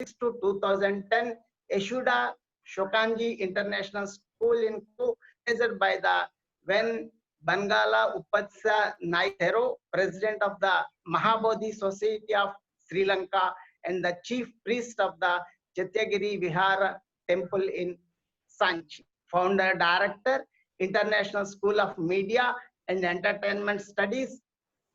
to 2010, Yeshoda Shokanji International School in organized by the when Bangala Upatsa Naithero, President of the Mahabodhi Society of Sri Lanka and the Chief Priest of the Chatyagiri Vihara Temple in Sanchi. Founder Director, International School of Media and Entertainment Studies,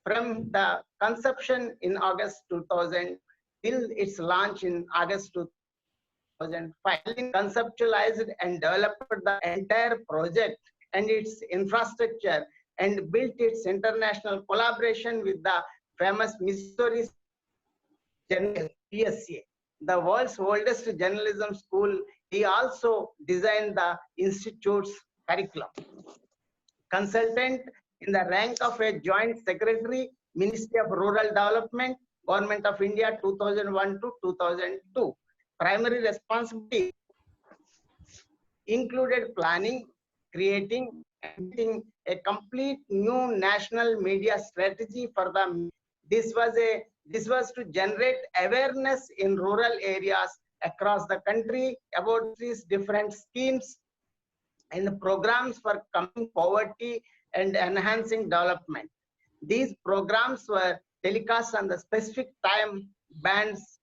from the conception in August 2000 till its launch in August 2005. Conceptualized and developed the entire project and its infrastructure and built its international collaboration with the famous Missouri Journal, PSA, the world's oldest journalism school. He also designed the institute's curriculum. Consultant in the rank of a Joint Secretary, Ministry of Rural Development, Government of India 2001 to 2002. Primary responsibility included planning, creating, and building a complete new national media strategy for the. This was to generate awareness in rural areas across the country about these different schemes and programs for combating poverty and enhancing development. These programs were telecast on the specific time bands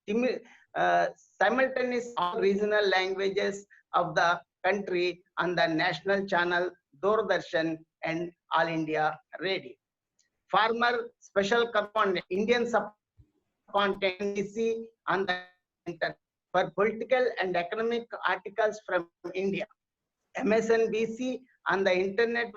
simultaneous regional languages of the country on the national channel Doordarshan and All India Radio. Former special correspondent, Indian subcontinent on the internet for political and economic articles from India. MSNBC on the internet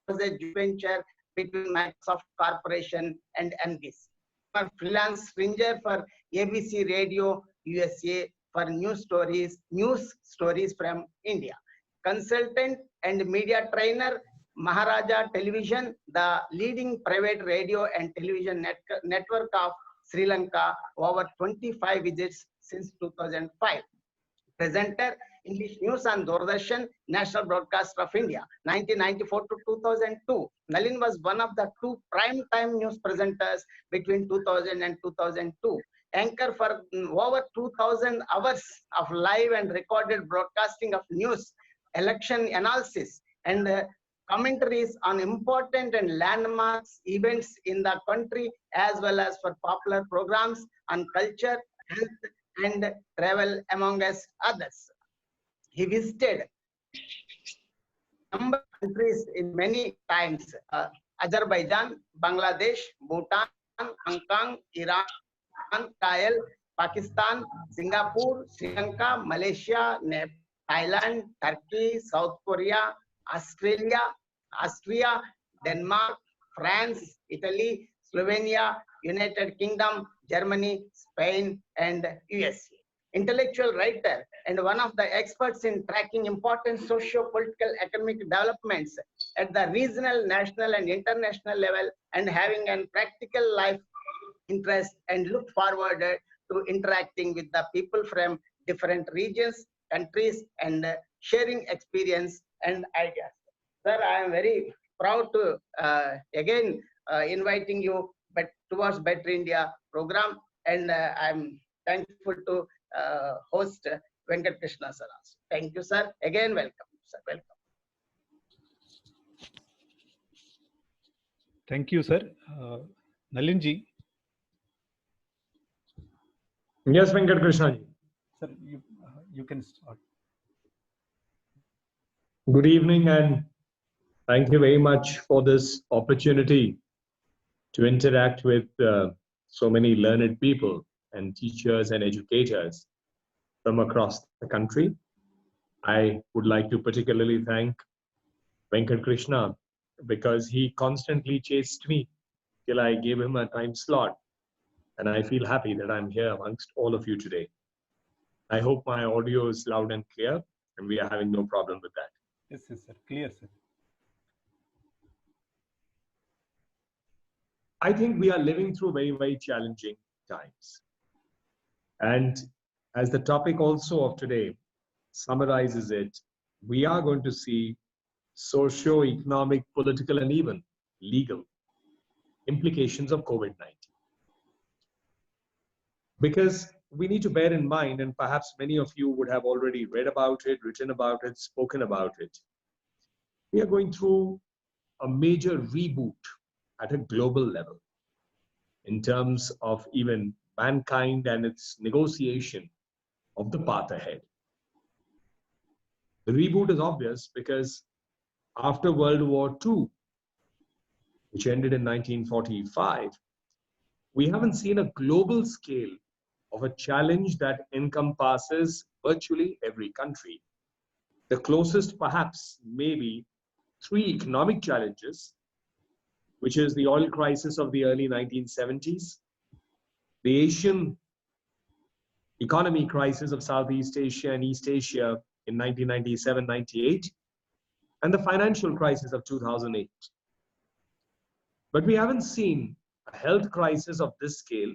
was a joint venture between Microsoft Corporation and NBC. For freelance stringer for ABC Radio USA for news stories from India. Consultant and media trainer, Maharaja Television, the leading private radio and television network of Sri Lanka, over 25 visits since 2005. Presenter, English News on Doordarshan, National Broadcaster of India, 1994 to 2002. Nalin was one of the two prime-time news presenters between 2000 and 2002. Anchor for over 2,000 hours of live and recorded broadcasting of news, election analysis, and commentaries on important and landmarks events in the country, as well as for popular programs on culture, health, and travel, among us others. He visited number of countries in many times: Azerbaijan, Bangladesh, Bhutan, Hong Kong, Iran, Israel, Pakistan, Singapore, Sri Lanka, Malaysia, Thailand, Turkey, South Korea, Australia, Austria, Denmark, France, Italy, Slovenia, United Kingdom, Germany, Spain, and USA. Intellectual writer and one of the experts in tracking important socio-political economic developments at the regional, national, and international level, and having a practical life interest and look forward to interacting with the people from different regions, countries, and sharing experience and ideas. Sir, I am very proud to again inviting you towards Better India program, and I am thankful to host Venkat Krishna sir. Thank you, sir. Again, welcome, sir. Welcome. Thank you, sir. Nalinji. Yes, Venkat Krishna. Sir, you can start. Good evening, and thank you very much for this opportunity to interact with so many learned people and teachers and educators from across the country. I would like to particularly thank Venkat Krishna because he constantly chased me till I gave him a time slot. And I feel happy that I'm here amongst all of you today. I hope my audio is loud and clear and we are having no problem with that. Yes, yes, sir. Clear, sir. I think we are living through very, very challenging times. And as the topic also of today summarizes it, we are going to see socio-economic, political, and even legal implications of COVID-19. Because we need to bear in mind, and perhaps many of you would have already read about it, written about it, spoken about it. We are going through a major reboot at a global level in terms of even mankind and its negotiation of the path ahead. The reboot is obvious because after World War II, which ended in 1945, we haven't seen a global scale of a challenge that encompasses virtually every country. The closest, perhaps, maybe three economic challenges, which is the oil crisis of the early 1970s, the Asian economy crisis of Southeast Asia and East Asia in 1997-98, and the financial crisis of 2008. But we haven't seen a health crisis of this scale.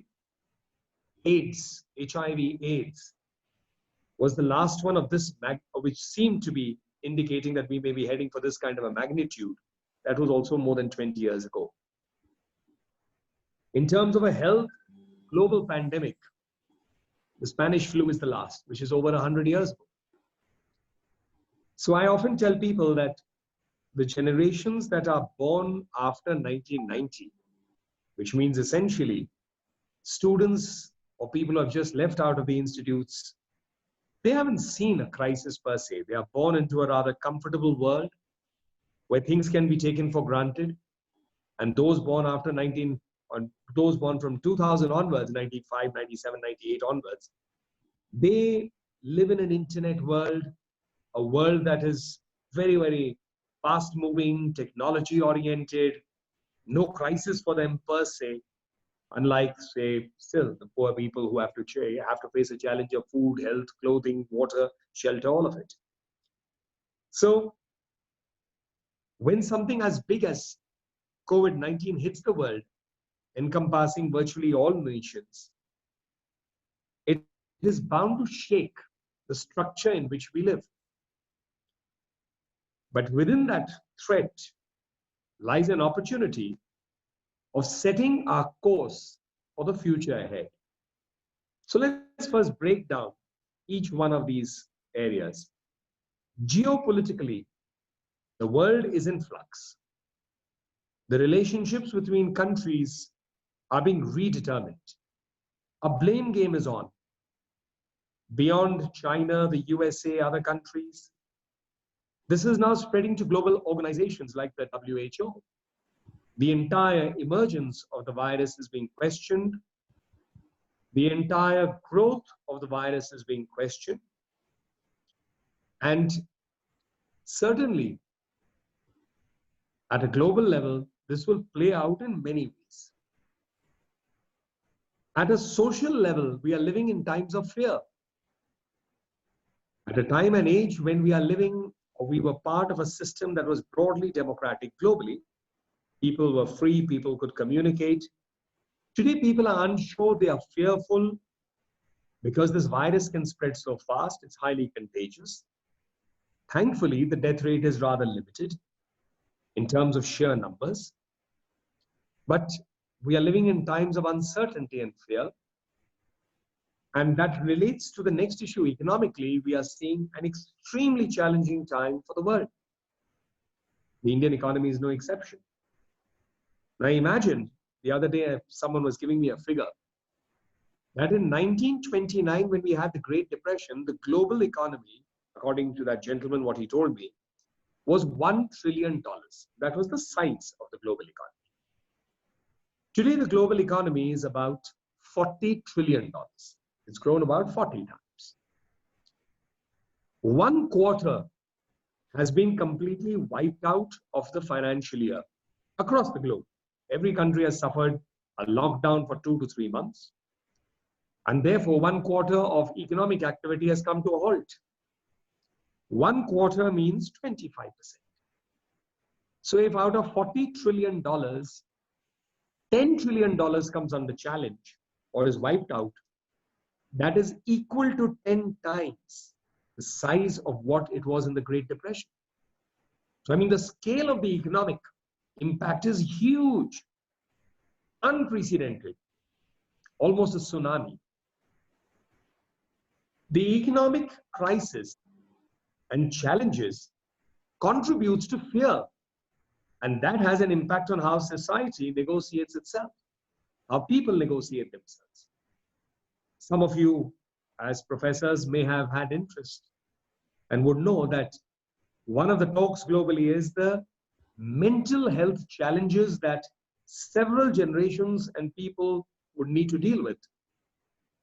AIDS, HIV/AIDS, was the last one of this, which seemed to be indicating that we may be heading for this kind of a magnitude. That was also more than 20 years ago. In terms of a health global pandemic, the Spanish flu is the last, which is over 100 years ago. So I often tell people that the generations that are born after 1990, which means essentially students or people who have just left out of the institutes, they haven't seen a crisis per se. They are born into a rather comfortable world where things can be taken for granted. And those born after those born from 2000 onwards, 95, 97, 98 onwards, they live in an internet world, a world that is very, very fast moving, technology oriented, no crisis for them per se. Unlike, say, still the poor people who have to face a challenge of food, health, clothing, water, shelter, all of it. So when something as big as COVID-19 hits the world, encompassing virtually all nations, it is bound to shake the structure in which we live. But within that threat lies an opportunity of setting our course for the future ahead. So let's first break down each one of these areas. Geopolitically, the world is in flux. The relationships between countries are being redetermined. A blame game is on. Beyond China, the USA, other countries, this is now spreading to global organizations like the WHO. The entire emergence of the virus is being questioned. The entire growth of the virus is being questioned. And certainly, at a global level, this will play out in many ways. At a social level, we are living in times of fear. At a time and age when we are living, or we were part of a system that was broadly democratic globally, people were free, people could communicate. Today, people are unsure, they are fearful because this virus can spread so fast, it's highly contagious. Thankfully, the death rate is rather limited in terms of sheer numbers. But we are living in times of uncertainty and fear. And that relates to the next issue. Economically, we are seeing an extremely challenging time for the world. The Indian economy is no exception. Now imagine, the other day someone was giving me a figure that in 1929, when we had the Great Depression, the global economy, according to that gentleman, what he told me, was $1 trillion. That was the size of the global economy. Today, the global economy is about $40 trillion. It's grown about 40 times. 1 quarter has been completely wiped out of the financial year across the globe. Every country has suffered a lockdown for 2 to 3 months. And therefore, 1 quarter of economic activity has come to a halt. 1 quarter means 25%. So if out of $40 trillion, $10 trillion comes under challenge or is wiped out, that is equal to 10 times the size of what it was in the Great Depression. So I mean, the scale of the economic impact is huge, unprecedented, almost a tsunami. The economic crisis and challenges contributes to fear, and that has an impact on how society negotiates itself, how people negotiate themselves. Some of you as professors may have had interest and would know that one of the talks globally is the mental health challenges that several generations and people would need to deal with,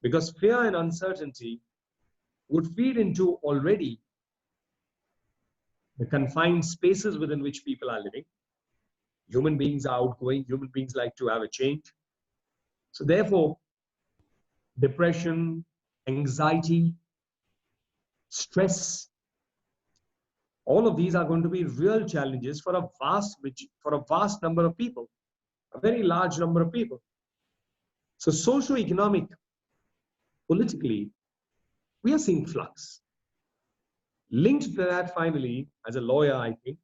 because fear and uncertainty would feed into already the confined spaces within which people are living. Human beings are outgoing, human beings like to have a change. So therefore, depression, anxiety, stress, all of these are going to be real challenges for a vast number of people, a very large number of people. So socio-economic, politically, we are seeing flux. Linked to that, finally, as a lawyer, I think,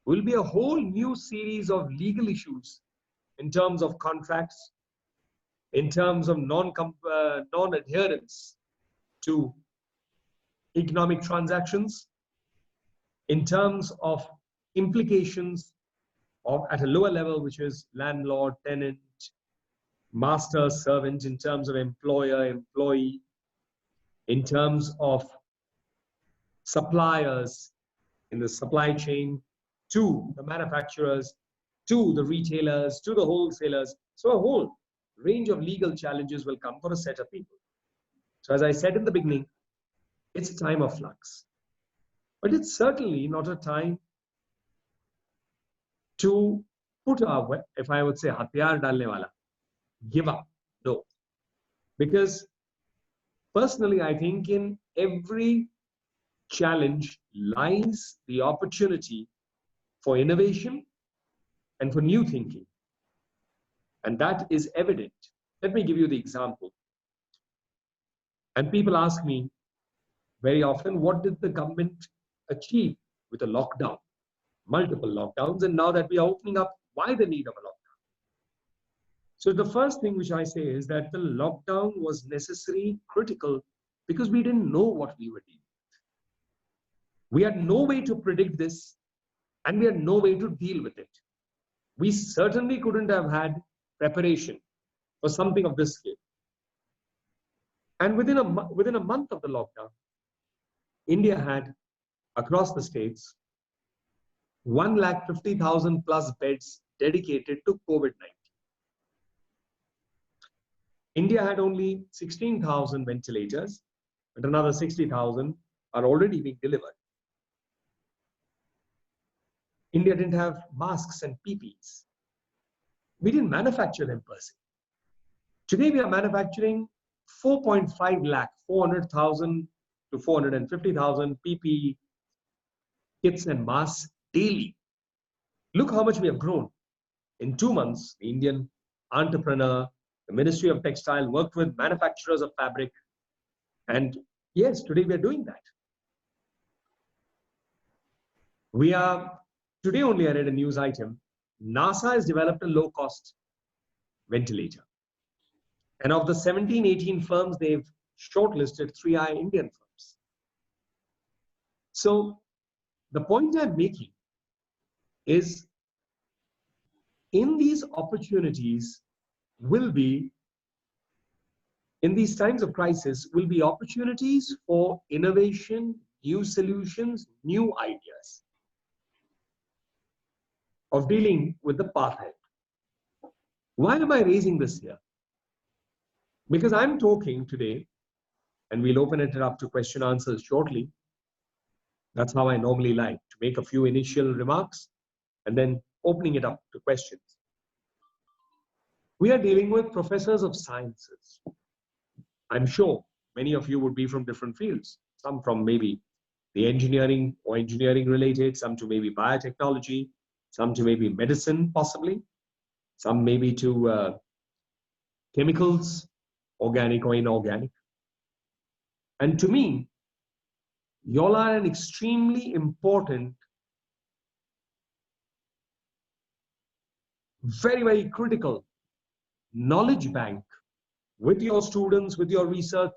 will be a whole new series of legal issues in terms of contracts, in terms of non-adherence to economic transactions, in terms of implications of at a lower level, which is landlord, tenant, master, servant, in terms of employer, employee, in terms of suppliers in the supply chain, to the manufacturers, to the retailers, to the wholesalers. So a whole range of legal challenges will come for a set of people. So as I said in the beginning, it's a time of flux. But it's certainly not a time to put our, if I would say, hathiyar dalne wala, give up. No. Because personally, I think in every challenge lies the opportunity for innovation and for new thinking. And that is evident. Let me give you the example. And people ask me very often, what did the government achieve with a lockdown? Multiple lockdowns, and now that we are opening up, why the need of a lockdown? So the first thing which I say is that the lockdown was necessary, critical, because we didn't know what we were dealing with. We had no way to predict this, and we had no way to deal with it. We certainly couldn't have had preparation for something of this scale. And within a month of the lockdown, India had, across the states, 150,000 plus beds dedicated to COVID-19. India had only 16,000 ventilators, but another 60,000 are already being delivered. India didn't have masks and PPEs. We didn't manufacture them per se. Today we are manufacturing 4.5 lakh, 400,000 to 450,000 PPE kits and masks daily. Look how much we have grown. In 2 months, the Indian entrepreneur, the Ministry of Textile worked with manufacturers of fabric. And yes, today we are doing that. Today only I read a news item. NASA has developed a low-cost ventilator. And of the 17, 18 firms, they've shortlisted 3 Indian firms. So the point I'm making is in these opportunities will be, in these times of crisis, will be opportunities for innovation, new solutions, new ideas of dealing with the path ahead. Why am I raising this here? Because I'm talking today, and we'll open it up to question answers shortly. That's how I normally like to make a few initial remarks and then opening it up to questions. We are dealing with professors of sciences. I'm sure many of you would be from different fields, some from maybe the engineering or engineering related, some to maybe biotechnology, some to maybe medicine possibly, some maybe to chemicals, organic or inorganic. And to me, you all are an extremely important, very, very critical knowledge bank with your students, with your research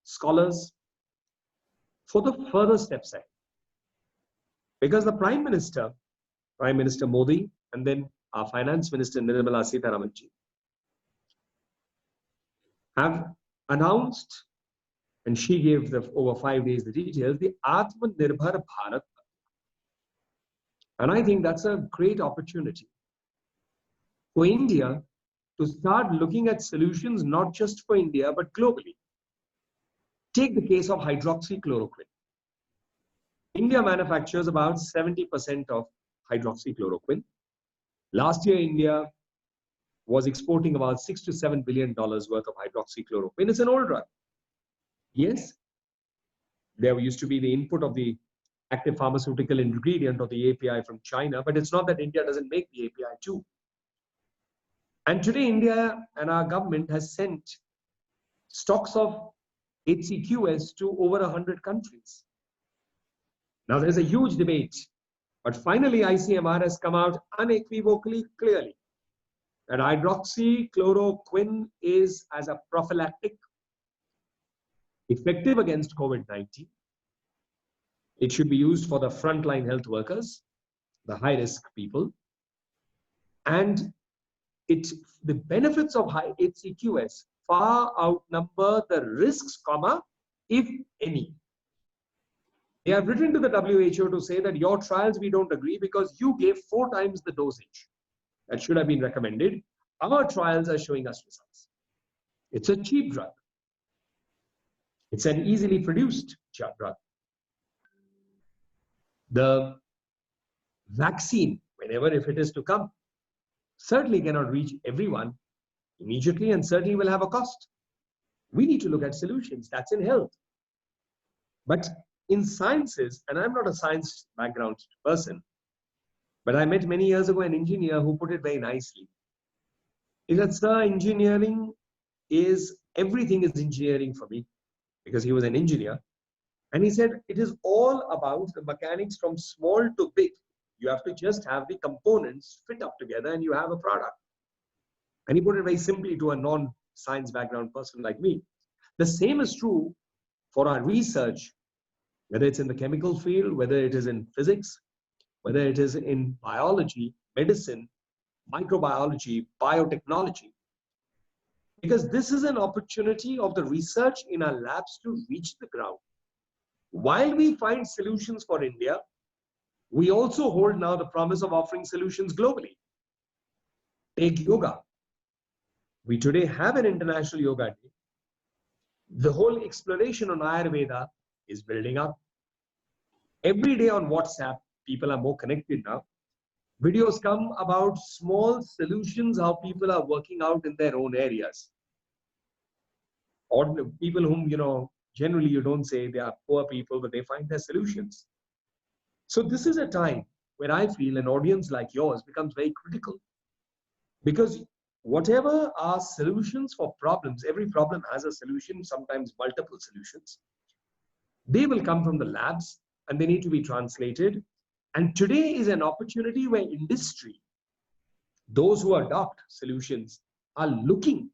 scholars, for the further steps ahead. Because the Prime Minister Modi, and then our Finance Minister Nirmala Sitharaman ji have announced, and she gave over 5 days the details, the Atmanirbhar Bharat. And I think that's a great opportunity for India to start looking at solutions not just for India, but globally. Take the case of hydroxychloroquine. India manufactures about 70% of hydroxychloroquine. Last year, India was exporting about $6 to $7 billion worth of hydroxychloroquine. It's an old drug. Yes, there used to be the input of the active pharmaceutical ingredient or the API from China, but it's not that India doesn't make the API too. And today, India and our government has sent stocks of HCQS to over 100 countries. Now, there's a huge debate, but finally, ICMR has come out unequivocally clearly that hydroxychloroquine is as a prophylactic, effective against COVID-19. It should be used for the frontline health workers, the high-risk people, and the benefits of high HCQS far outnumber the risks, if any. They have written to the WHO to say that your trials we don't agree because you gave 4 times the dosage that should have been recommended. Our trials are showing us results. It's a cheap drug. It's an easily produced drug. The vaccine, whenever if it is to come, certainly cannot reach everyone immediately and certainly will have a cost. We need to look at solutions. That's in health. But in sciences, and I'm not a science background person, but I met many years ago an engineer who put it very nicely. He said, sir, engineering is, everything is engineering for me, because he was an engineer. And he said, it is all about the mechanics from small to big. You have to just have the components fit up together and you have a product. And he put it very simply to a non-science background person like me. The same is true for our research, whether it's in the chemical field, whether it is in physics, whether it is in biology, medicine, microbiology, biotechnology. Because this is an opportunity of the research in our labs to reach the ground. While we find solutions for India, we also hold now the promise of offering solutions globally. Take yoga. We today have an International Yoga Day. The whole exploration on Ayurveda is building up. Every day on WhatsApp, people are more connected now. Videos come about small solutions, how people are working out in their own areas. Or people whom, generally you don't say they are poor people, but they find their solutions. So this is a time where I feel an audience like yours becomes very critical. Because whatever are solutions for problems, every problem has a solution, sometimes multiple solutions. They will come from the labs and they need to be translated. And today is an opportunity where industry, those who adopt solutions, are looking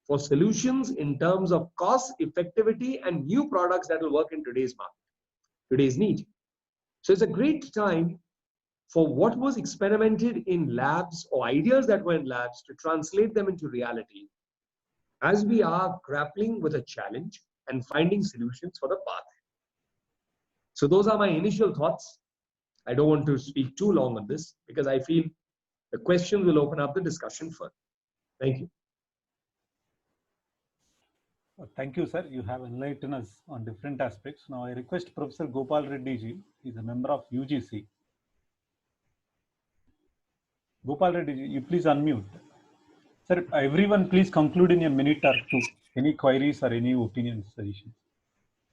for solutions in terms of cost, effectivity, and new products that will work in today's market, today's need. So it's a great time for what was experimented in labs or ideas that were in labs to translate them into reality as we are grappling with a challenge and finding solutions for the path. So those are my initial thoughts. I don't want to speak too long on this because I feel the questions will open up the discussion further. Thank you. Thank you, sir. You have enlightened us on different aspects. Now I request Professor Gopal Reddy ji. He is a member of UGC. Gopal Reddy ji, you please unmute. Sir, everyone please conclude in a minute or two. Any queries or any opinions, suggestions?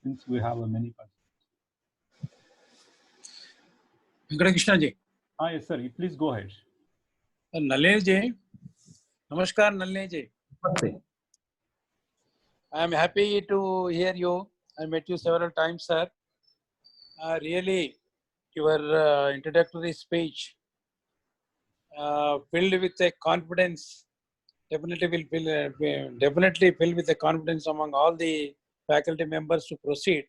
Since we have a many parts. Krishna ji. Yes, sir. You please go ahead. Nalin ji. Namaskar, Nalin ji. Okay. I am happy to hear you. I met you several times, sir. Really, your introductory speech filled with a confidence, definitely fill with a confidence among all the faculty members to proceed.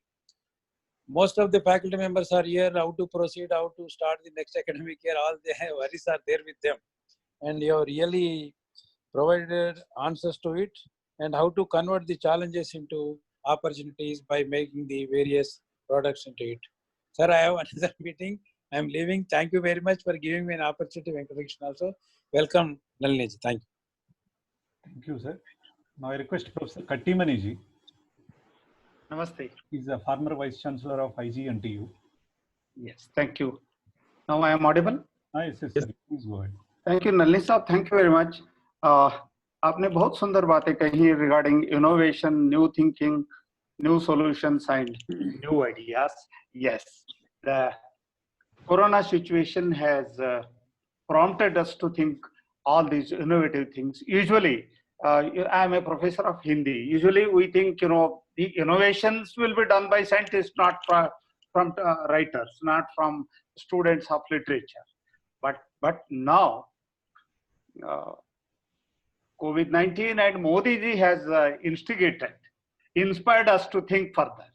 most of the faculty members are here, how to proceed, how to start the next academic year, all the worries are there with them. And you have really provided answers to it, and how to convert the challenges into opportunities by making the various products into it. Sir, I have another meeting. I am leaving. Thank you very much for giving me an opportunity of introduction also. Welcome, Nalini. Thank you. Thank you, sir. Now I request Professor Kattimani ji. Namaste. He's a former Vice Chancellor of IGNTU. Yes, thank you. Now I am audible. Yes, yes, sir. Please go ahead. Thank you, Nalini साहब. Thank you very much. आपने बहुत सुंदर बातें कही regarding innovation, new thinking, new solutions and new ideas. Yes, the Corona situation has prompted us to think all these innovative things. Usually, I am a professor of Hindi. Usually, we think the innovations will be done by scientists, not from writers, not from students of literature. But now, COVID-19 and Modi ji has inspired us to think further.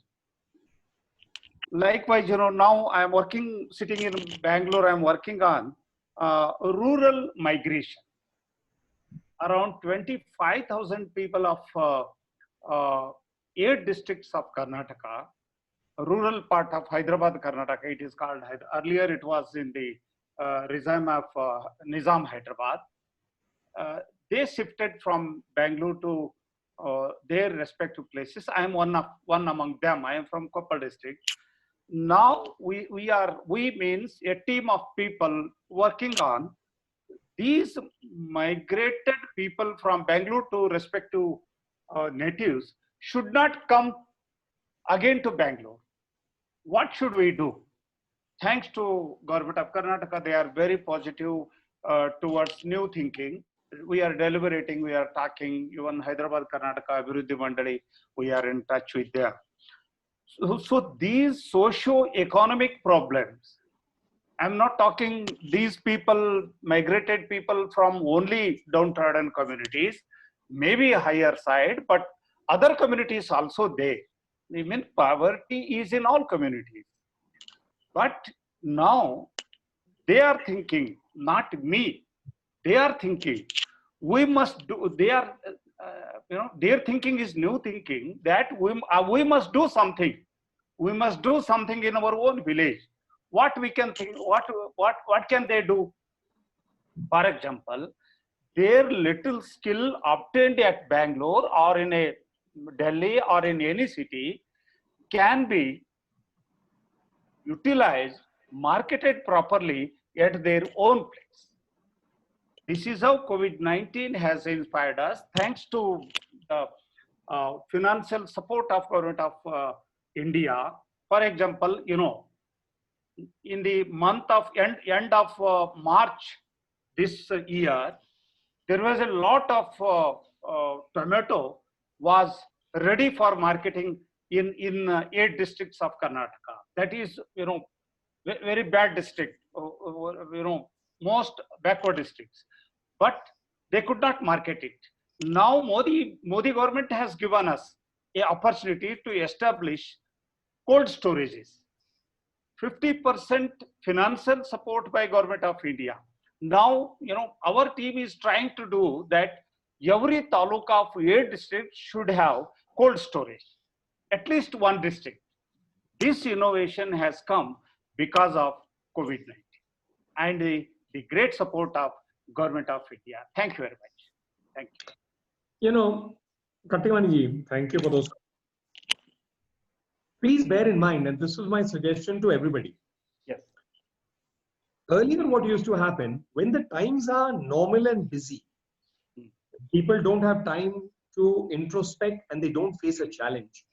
Likewise, now I am sitting in Bangalore, I am working on rural migration. Around 25,000 people of 8 districts of Karnataka, rural part of Hyderabad, Karnataka, it is called, earlier it was in the regime of Nizam Hyderabad. They shifted from Bangalore to their respective places. I am one among them. I am from Koppal district. Now we means a team of people working on these migrated people from Bangalore to respective natives should not come again to Bangalore. What should we do? Thanks to Government of Karnataka, they are very positive towards new thinking. We are deliberating, we are talking, even Hyderabad, Karnataka, Abhiruddhi Mandali, we are in touch with them. So these socio-economic problems, I'm not talking these people, migrated people from only downtrodden communities, maybe a higher side, but other communities also there. I mean, poverty is in all communities. But now they are thinking, not me, they are thinking, we must do, they are, their thinking is new thinking that we must do something. We must do something in our own village. What we can think, what can they do? For example, their little skill obtained at Bangalore or in a Delhi or in any city can be utilized, marketed properly at their own place. This is how COVID-19 has inspired us, thanks to the financial support of Government of India. For example, in the month of end of March this year, there was a lot of tomato was ready for marketing in 8 districts of Karnataka. That is, very bad district, most backward districts. But they could not market it. Now Modi government has given us an opportunity to establish cold storages. 50% financial support by Government of India. Now, our team is trying to do that. Every taluka of 8 districts should have cold storage, at least one district. This innovation has come because of COVID-19 and the great support of Government of India. Thank you very much. Thank you. Kattimani ji, thank you for those. Please bear in mind, and this is my suggestion to everybody. Yes. Earlier, what used to happen, when the times are normal and busy, people don't have time to introspect and they don't face a challenge.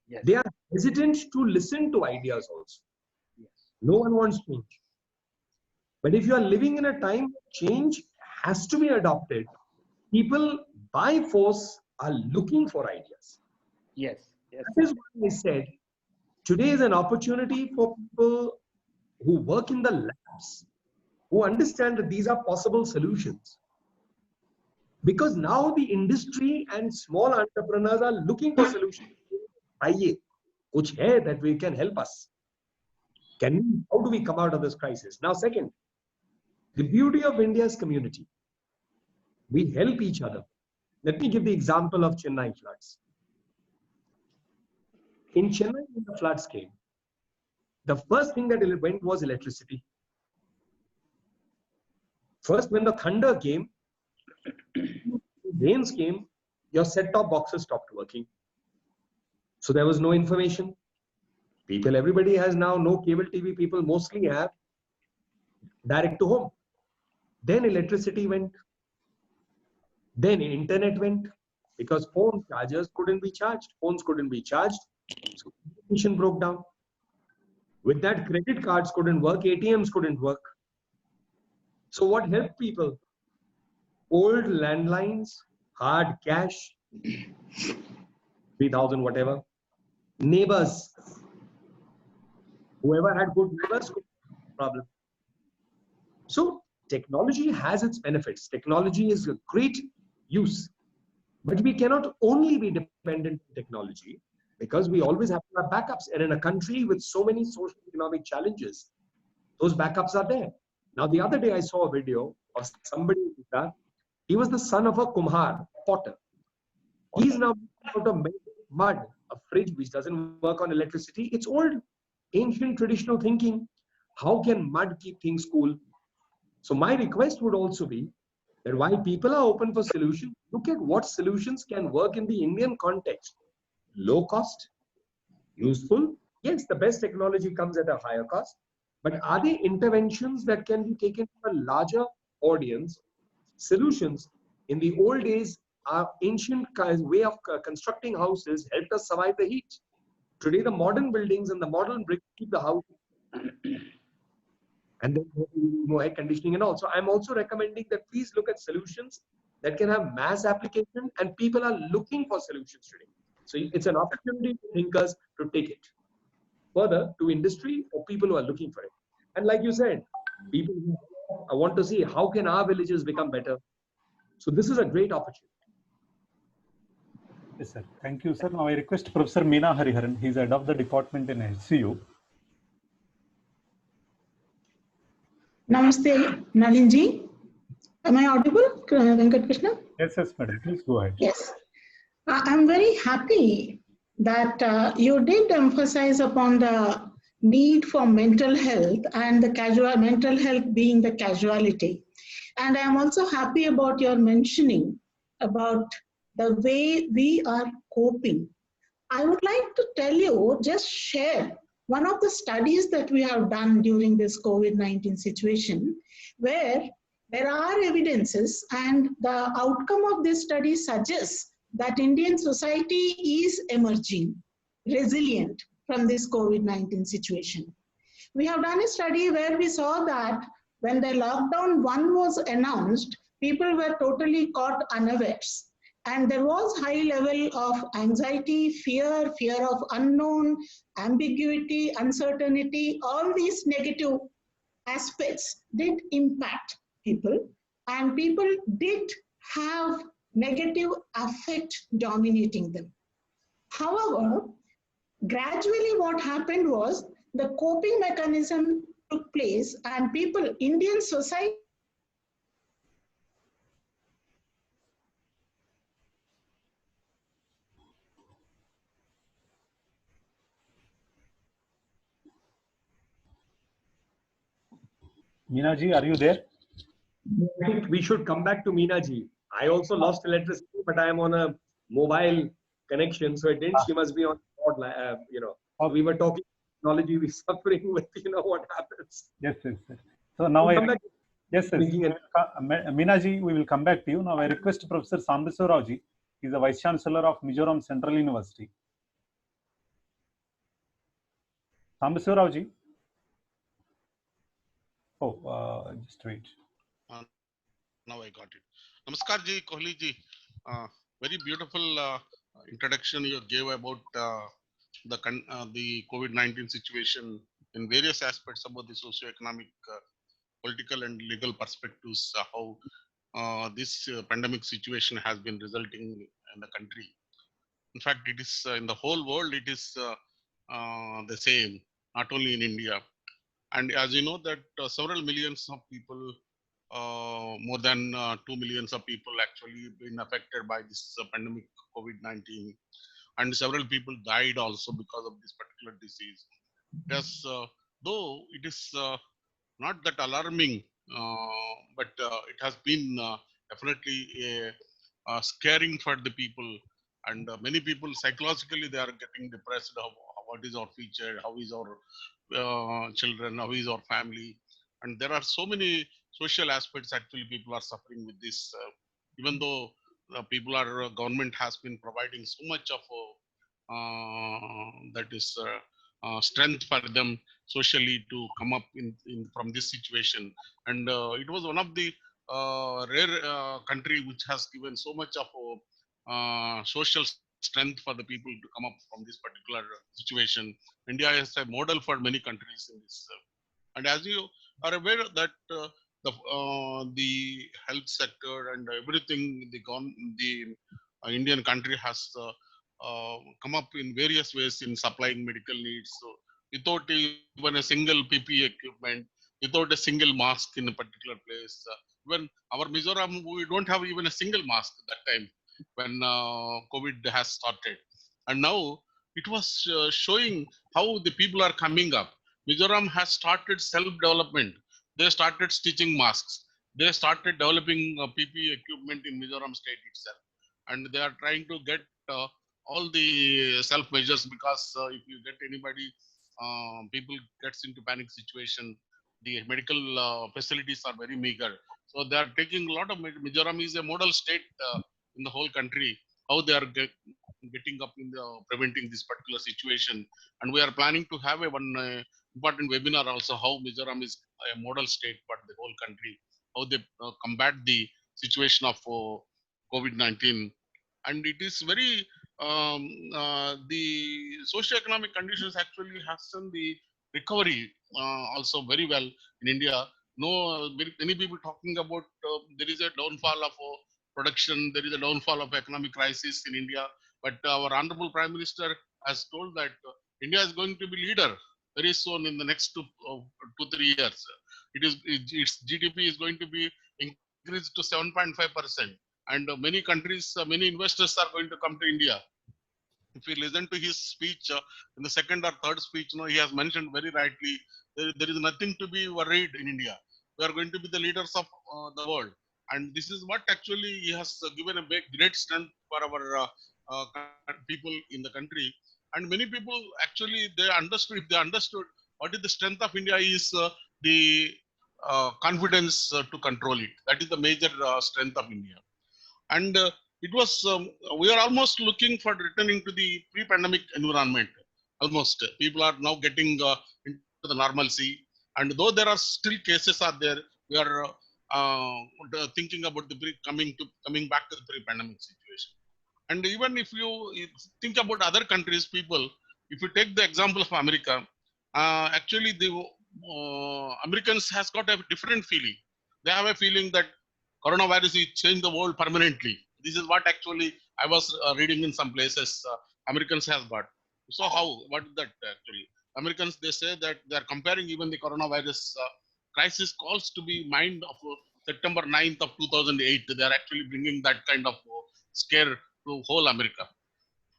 Yes. They are hesitant to listen to ideas also. Yes. No one wants change. But if you are living in a time change has to be adopted, people by force are looking for ideas. Yes. Yes. That is why I said today is an opportunity for people who work in the labs, who understand that these are possible solutions. Because now the industry and small entrepreneurs are looking for solutions. आइए Kuch hai that we can help us. How do we come out of this crisis? Now, second, the beauty of India's community. We help each other. Let me give the example of Chennai floods. In Chennai, when the floods came, the first thing that went was electricity. First, when the thunder came, rains came, your set-top boxes stopped working. So there was no information. Everybody has now no cable TV. People mostly have direct to home. Then electricity went. Then internet went because phone chargers couldn't be charged. Phones couldn't be charged. So communication broke down. With that, credit cards couldn't work. ATMs couldn't work. So what helped people? Old landlines, hard cash, 3,000 whatever. Neighbors. Whoever had good neighbors could have a problem. So technology has its benefits. Technology is a great use. But we cannot only be dependent on technology because we always have to have backups. And in a country with so many social economic challenges, those backups are there. Now, the other day I saw a video of somebody, he was the son of a kumhar, potter. He's now out of mud, a fridge which doesn't work on electricity. It's old, ancient traditional thinking. How can mud keep things cool? So my request would also be that while people are open for solutions, look at what solutions can work in the Indian context. Low cost, useful. Yes, the best technology comes at a higher cost. But are there interventions that can be taken to a larger audience? Solutions. In the old days, our ancient way of constructing houses helped us survive the heat. Today, the modern buildings and the modern bricks keep the house. And then air conditioning and all. So I'm also recommending that please look at solutions that can have mass application, and people are looking for solutions today. So it's an opportunity for thinkers to take it further to industry or people who are looking for it. And like you said, people want to see how can our villages become better. So this is a great opportunity. Yes, sir. Thank you, sir. Now I request Professor Meena Hariharan. He's head of the department in HCU. Namaste, Nalinji. Am I audible, Venkat Krishna? Yes, yes, madam. Please go ahead. Yes. I'm very happy that you did emphasize upon the need for mental health and the mental health being the casualty. And I'm also happy about your mentioning about the way we are coping. I would like to tell you, just share one of the studies that we have done during this COVID-19 situation, where there are evidences and the outcome of this study suggests that Indian society is emerging resilient from this COVID-19 situation. We have done a study where we saw that when the lockdown 1 was announced, people were totally caught unawares. And there was high level of anxiety, fear of unknown, ambiguity, uncertainty. All these negative aspects did impact people, and people did have negative affect dominating them. However, gradually what happened was the coping mechanism took place, and people, Indian society, Meena ji, are you there? I think we should come back to Meena ji. I also lost electricity, but I am on a mobile connection, so it didn't. She must be on, we were talking technology, we're suffering with, what happens. Yes, yes, yes. So now yes, yes. Thinking Meena ji, we will come back to you. Now I request Professor Sambasura ji. He's the Vice Chancellor of Mizoram Central University. Sambasura ji. Oh, just wait. Now I got it. Namaskar ji, Kohli ji. Very beautiful introduction you gave about the COVID-19 situation in various aspects about the socio-economic, political and legal perspectives, how this pandemic situation has been resulting in the country. In fact, it is in the whole world, it is the same, not only in India. And as you know that several millions of people, more than 2 millions of people actually been affected by this pandemic COVID-19, and several people died also because of this particular disease. Yes, though it is not that alarming, but it has been definitely a scaring for the people, and many people psychologically they are getting depressed of what is our future, how is our children, how is our family, and there are so many social aspects actually people are suffering with this. Even though people are government has been providing so much of that is strength for them socially to come up in from this situation, and it was one of the rare country which has given so much of social strength for the people to come up from this particular situation. India is a model for many countries in this, and as you are aware that the health sector and everything, the Indian country has come up in various ways in supplying medical needs. So without even a single PPE equipment, without a single mask in a particular place, when our Mizoram, we don't have even a single mask that time when COVID has started, and now it was showing how the people are coming up. Mizoram has started self-development. They started stitching masks. They started developing PPE equipment in Mizoram state itself, and they are trying to get all the self measures, because if you get anybody, people gets into panic situation. The medical facilities are very meager, so they are taking a lot of. Mizoram is a model state in the whole country. How they are getting up in the preventing this particular situation, and we are planning to have a one important webinar also, how Mizoram is a model state for the whole country, how they combat the situation of COVID-19. And it is very the socio-economic conditions actually hasten the recovery also very well in India. No, many people talking about there is a downfall of production, there is a downfall of economic crisis in India, but our honorable Prime Minister has told that India is going to be leader very soon in the next 2-3 years. Its GDP is going to be increased to 7.5%, and many countries, many investors are going to come to India. If you listen to his speech in the second or third speech, he has mentioned very rightly, there is nothing to be worried in India. We are going to be the leaders of the world, and this is what actually he has given a great strength for our people in the country. And many people actually they understood. If they understood what is the strength of India is the confidence to control it. That is the major strength of India. And it was we are almost looking for returning to the pre-pandemic environment. Almost people are now getting into the normalcy, and though there are still cases are there, we are thinking about the coming back to the pre-pandemic situation. And even if you think about other countries, people, if you take the example of America, actually the Americans has got a different feeling. They have a feeling that coronavirus will change the world permanently. This is what actually I was reading in some places. Americans has got. So how? What is that actually? Americans, they say that they are comparing even the coronavirus crisis calls to be mind of September 9th of 2008. They are actually bringing that kind of scare to whole America.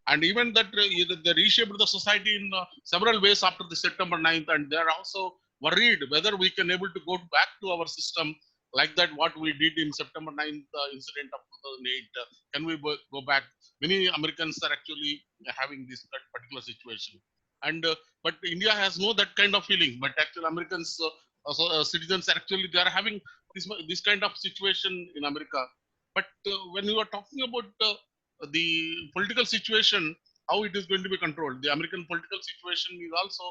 And even that they reshaped the society in several ways after the September 9th, and they are also worried whether we can able to go back to our system like that what we did in September 9th incident of 2008. Can we go back? Many Americans are actually having this that particular situation, and but India has no that kind of feeling. But actually, Americans citizens actually they are having this kind of situation in America. But when you are talking about the political situation, how it is going to be controlled, the American political situation is also,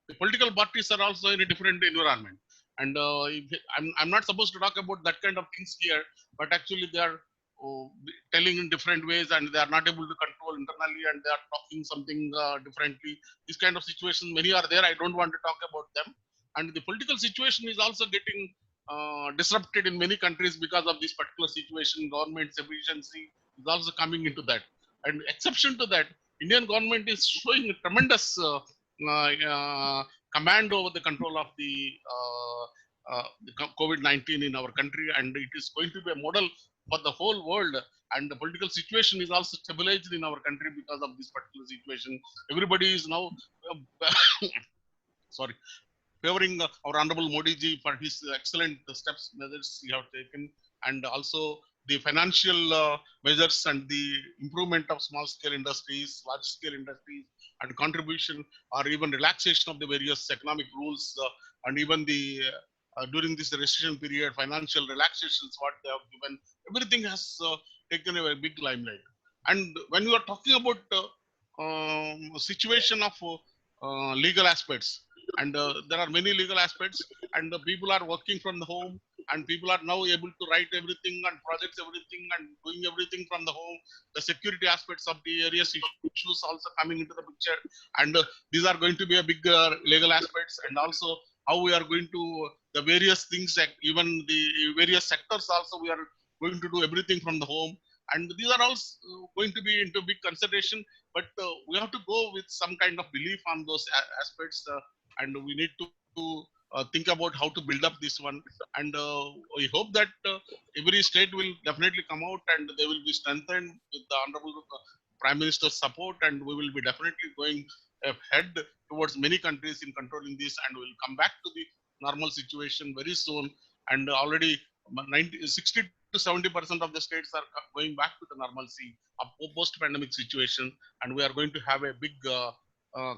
the political parties are also in a different environment. And I'm not supposed to talk about that kind of things here, but actually they are telling in different ways, and they are not able to control internally, and they are talking something differently. This kind of situation, many are there. I don't want to talk about them. And the political situation is also getting disrupted in many countries because of this particular situation. Government's efficiency is also coming into that. And exception to that, Indian government is showing a tremendous command over the control of the COVID-19 in our country, and it is going to be a model for the whole world. And the political situation is also stabilized in our country because of this particular situation. Everybody is now sorry, favoring our Honorable Modi ji for his excellent steps, measures he have taken, and also the financial measures and the improvement of small scale industries, large scale industries, and contribution or even relaxation of the various economic rules, and even the during this recession period, financial relaxations, what they have given, everything has taken a very big limelight. And when you are talking about situation of legal aspects, and there are many legal aspects, and the people are working from the home, and people are now able to write everything and projects everything and doing everything from the home. The security aspects of the various issues also coming into the picture, and these are going to be a big legal aspects, and also how we are going to the various things, even the various sectors also we are going to do everything from the home, and these are all going to be into big consideration. But we have to go with some kind of belief on those aspects, and we need to think about how to build up this one. And we hope that every state will definitely come out and they will be strengthened with the Honorable Prime Minister's support, and we will be definitely going ahead towards many countries in controlling this, and we'll come back to the normal situation very soon. And already 60 to 70% of the states are going back to the normalcy of post-pandemic situation, and we are going to have a big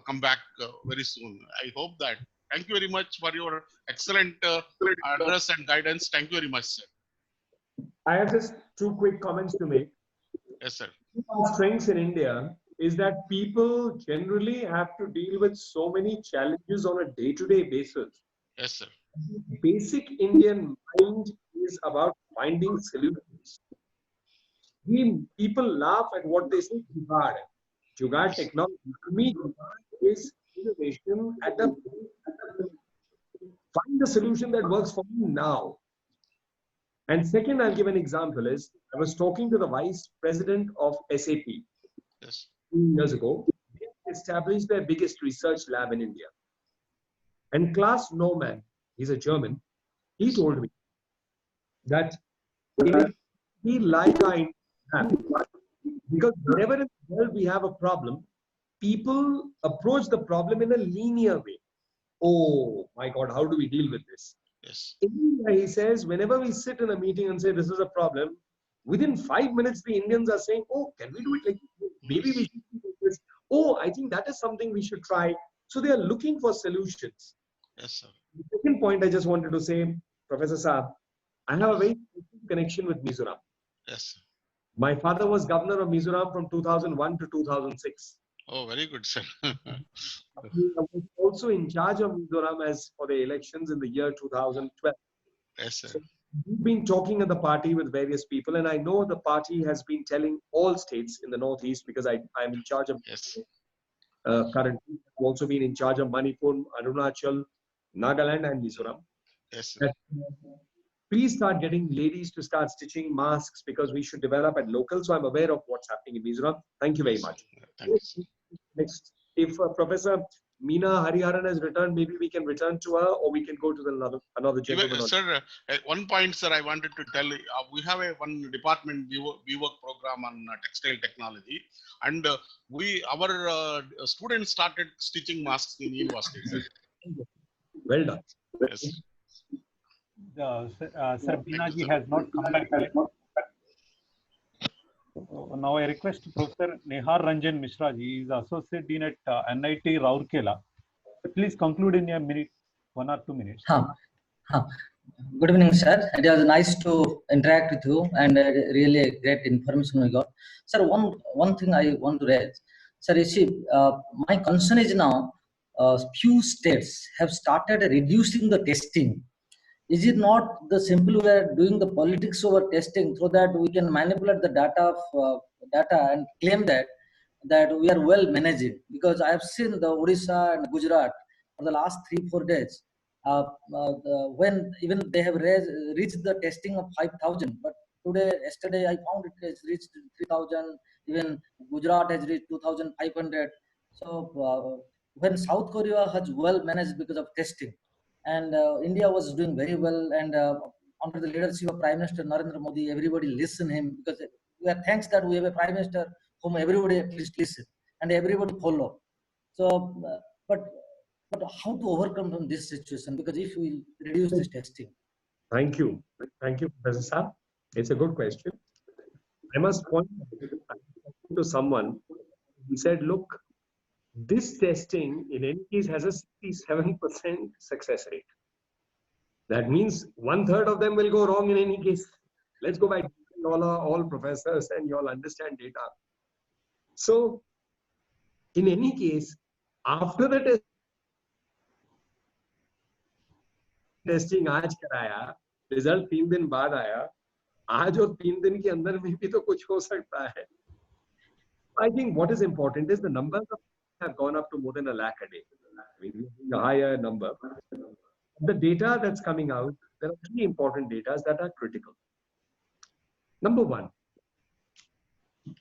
comeback very soon. I hope that. Thank you very much for your excellent address and guidance. Thank you very much, sir. I have just two quick comments to make. Yes, sir. Our strengths in India is that people generally have to deal with so many challenges on a day-to-day basis. Yes, sir. Basic Indian mind is about finding solutions. People laugh at what they say, jugaad. Jugaad technology, to me, is innovation at the find the solution that works for me now. And second, I'll give an example is, I was talking to the vice president of SAP Yes. 2 years ago. They established their biggest research lab in India. And Klaus Norman, he's a German, he told me that he like our lab, because whenever in the world we have a problem, people approach the problem in a linear way. Oh my God, how do we deal with this? Yes. He says, whenever we sit in a meeting and say this is a problem, within 5 minutes the Indians are saying, oh, can we do it like this? Maybe we should do this. Oh, I think that is something we should try. So they are looking for solutions. Yes, sir. The second point I just wanted to say, Professor Saab, I have a very special connection with Mizoram. Yes, sir. My father was governor of Mizoram from 2001 to 2006. Oh, very good, sir. I was also in charge of Mizoram as for the elections in the year 2012. Yes, sir. So we've been talking at the party with various people, and I know the party has been telling all states in the Northeast, because I'm in charge of Yes. currently. I've also been in charge of Manipur, Arunachal, Nagaland, and Mizoram. Yes, sir. Please start getting ladies to start stitching masks, because we should develop at local. So I'm aware of what's happening in Mizoram. Thank you very much. Thank you, sir. Next, if Professor Meena Hariharan has returned, maybe we can return to her, or we can go to another gentleman. Sir, one point, sir, I wanted to tell you, we have one department, we work program on textile technology, and our students started stitching masks in university. Sir. Well done. Yes. Sir, Meena ji has not come back yet. Now I request Professor Nehar Ranjan Mishra ji, is Associate Dean at NIT Rourkela. Please conclude in a minute, 1 or 2 minutes. Good evening, sir. It was nice to interact with you, and really great information we got. Sir, one thing I want to raise. Sir, you see, my concern is now, few states have started reducing the testing. Is it not the simple way of doing the politics over testing, so that we can manipulate the data and claim that we are well managing? Because I have seen the Odisha and Gujarat for the last 3-4 days, when even they have reached the testing of 5,000, but yesterday I found it has reached 3,000. Even Gujarat has reached 2,500. So when South Korea has well managed because of testing, and India was doing very well, and under the leadership of Prime Minister Narendra Modi, everybody listened him, because we are thanks that we have a Prime Minister whom everybody at least listen and everybody follow. So, but how to overcome from this situation? Because if we reduce this testing. Thank you, Professor Saab. It's a good question. I must point to someone. He said, "Look, this testing in any case has a 67% success rate. That means 1/3 of them will go wrong in any case. Let's go back. All professors and you all understand data. So, in any case, after the testing आज कराया, result 3 दिन बाद आया, आज और 3 दिन के अंदर में भी तो कुछ हो सकता है. I think what is important is the numbers have gone up to more than 1 lakh a day. I mean, a higher number. The data that's coming out, there are 3 important data that are critical. Number 1,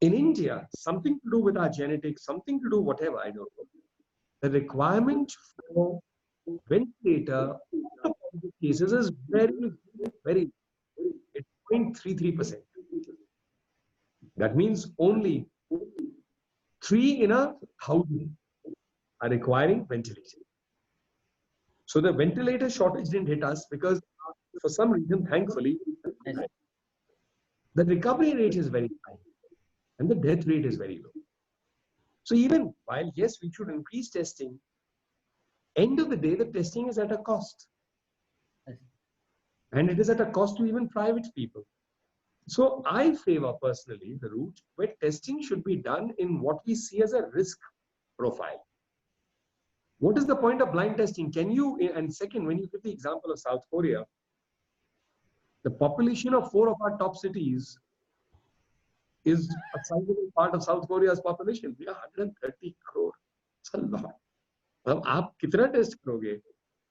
in India, something to do with our genetics, something to do whatever, I don't know. The requirement for ventilator cases is very, it's 0.33%. That means only 3 in 1,000 are requiring ventilation. So the ventilator shortage didn't hit us because for some reason, thankfully, the recovery rate is very high and the death rate is very low. So even while, yes, we should increase testing, end of the day, the testing is at a cost. And it is at a cost to even private people. So I favor personally the route where testing should be done in what we see as a risk profile. What is the point of blind testing? Can you, and second, when you give the example of South Korea, the population of 4 of our top cities is a sizable part of South Korea's population. We are 130 crore. It's a lot. Now, आप कितना test करोगे?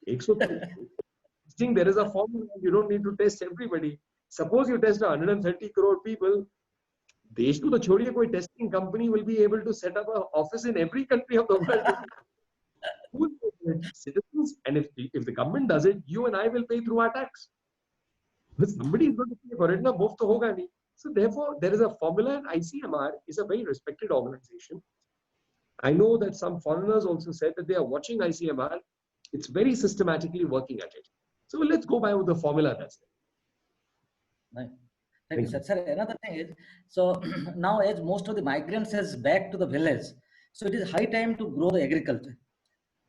130. There is a formula. You don't need to test everybody. Suppose you test 130 crore people. देश को तो छोड़िए, कोई testing company will be able to set up an office in every country of the world. Citizens, and if the government does it, you and I will pay through our tax. But somebody is going to pay for it. Na mufta hoga nahi. So therefore, there is a formula, and ICMR is a very respected organization. I know that some foreigners also said that they are watching ICMR. It's very systematically working at it. So let's go by with the formula that's there. Right. Thank you, sir. Sir, another thing is, so now as most of the migrants has back to the village, so it is high time to grow the agriculture.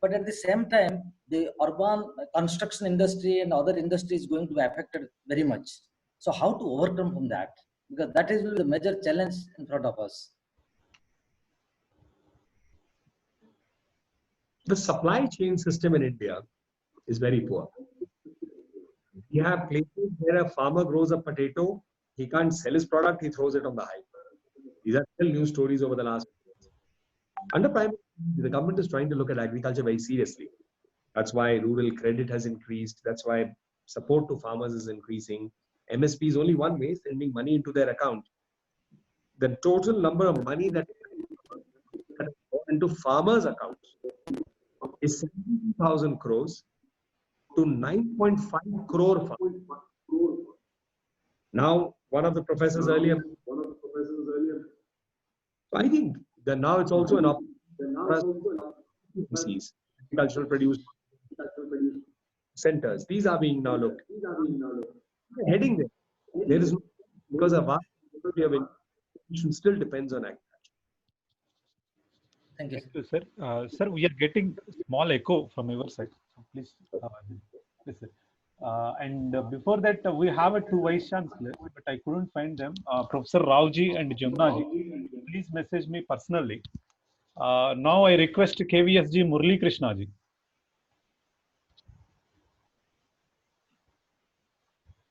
But at the same time, the urban construction industry and other industry is going to be affected very much. So how to overcome from that? Because that is the major challenge in front of us. The supply chain system in India is very poor. We have places where a farmer grows a potato, he can't sell his product, he throws it on the highway. These are still news stories over the last years. Under Prime Minister, the government is trying to look at agriculture very seriously. That's why rural credit has increased. That's why support to farmers is increasing. MSP is only one way, sending money into their account. The total number of money that is into farmers' accounts is 70,000 crores to 9.5 crore farmers. Now, one of the professors earlier, so I think that now it's also an opportunity. Agricultural produce centers. These are being now looked. Heading there. There is no, because a vast majority of information still depends on agriculture. Thank you. Thank you, sir. Sir, we are getting small echo from your side. So please, listen. And before that, we have a 2 vice chancellors, but I couldn't find them. Professor Raoji and Jamnaji, please message me personally. Now I request KVSG Murli Krishnaji.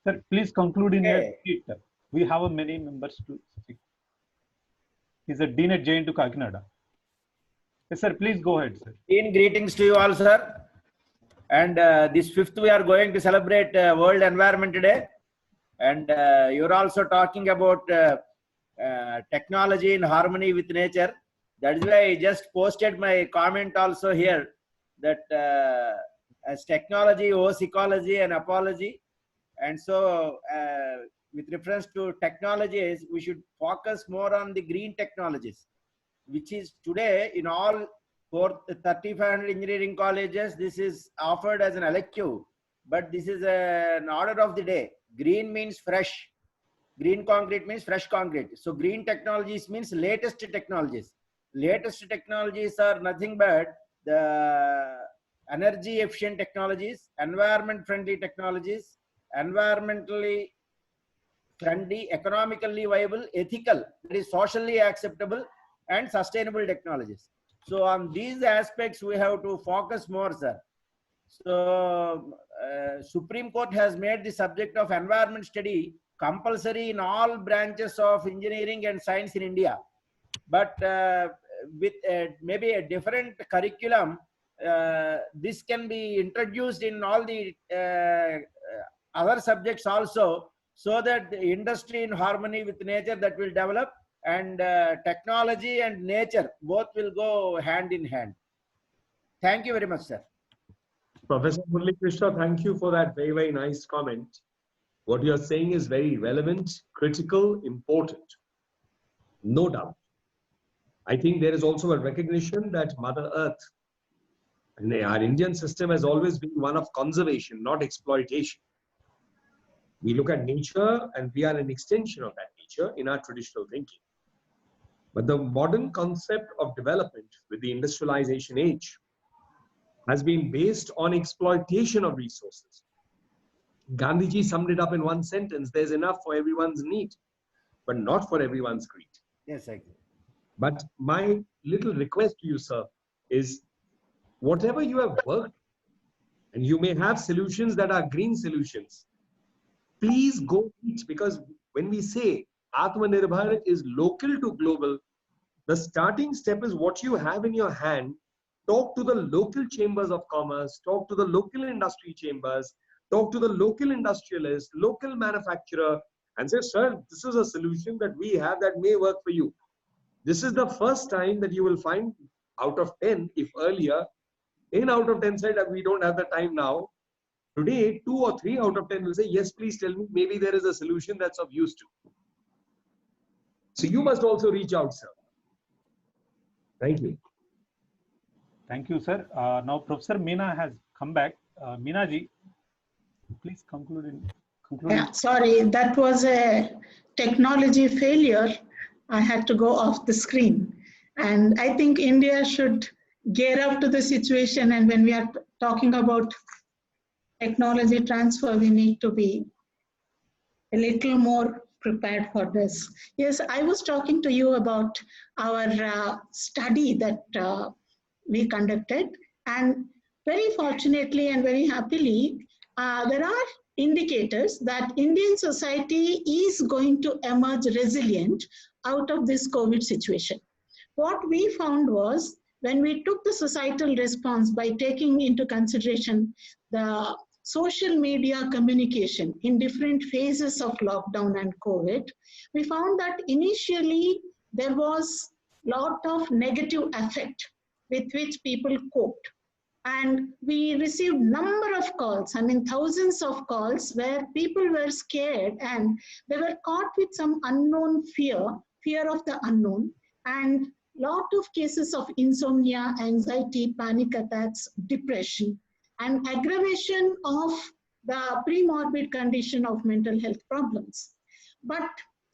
Sir, please conclude in your tweet. We have many members to speak. He's a dean at JNTU Kakinada. Yes, sir, please go ahead, sir. Dean, greetings to you all, sir. And this 5th, we are going to celebrate World Environment Day. And you're also talking about technology in harmony with nature. That is why I just posted my comment also here that as technology owes ecology and apology. And so with reference to technologies, we should focus more on the green technologies, which is today in all 3,500 engineering colleges, this is offered as an elective, but this is an order of the day. Green means fresh. Green concrete means fresh concrete. So green technologies means latest technologies. Latest technologies are nothing but the energy efficient technologies, environment friendly technologies, environmentally friendly, economically viable, ethical, that is socially acceptable and sustainable technologies. So on these aspects, we have to focus more, sir. So Supreme Court has made the subject of environment study compulsory in all branches of engineering and science in India. But with maybe a different curriculum, this can be introduced in all the other subjects also, so that the industry in harmony with nature that will develop, and technology and nature both will go hand in hand. Thank you very much, sir. Professor Murali Krishna, thank you for that very, very nice comment. What you are saying is very relevant, critical, important. No doubt. I think there is also a recognition that Mother Earth and our Indian system has always been one of conservation, not exploitation. We look at nature and we are an extension of that nature in our traditional thinking. But the modern concept of development with the industrialization age has been based on exploitation of resources. Gandhiji summed it up in one sentence: there's enough for everyone's need, but not for everyone's greed. Yes, I agree. But my little request to you, sir, is whatever you have worked, and you may have solutions that are green solutions, please go eat, because when we say Atmanirbhar is local to global, the starting step is what you have in your hand. Talk to the local chambers of commerce, talk to the local industry chambers, talk to the local industrialist, local manufacturer, and say, sir, this is a solution that we have that may work for you. This is the first time that you will find out of 10, if earlier, in out of 10 said that we don't have the time now. Today, 2 or 3 out of 10 will say, yes, please tell me, maybe there is a solution that's of use to. So you must also reach out, sir. Thank you. Thank you, sir. Now, Professor Meena has come back. Meena ji, please conclude. Yeah, sorry, that was a technology failure. I had to go off the screen. And I think India should gear up to the situation. And when we are talking about technology transfer, we need to be a little more prepared for this. Yes, I was talking to you about our study that we conducted, and very fortunately and very happily, there are indicators that Indian society is going to emerge resilient out of this COVID situation. What we found was, when we took the societal response by taking into consideration the social media communication in different phases of lockdown and COVID, we found that initially there was a lot of negative effect with which people coped. And we received number of calls, I mean thousands of calls, where people were scared and they were caught with some unknown fear of the unknown, and lot of cases of insomnia, anxiety, panic attacks, depression, and aggravation of the pre-morbid condition of mental health problems. But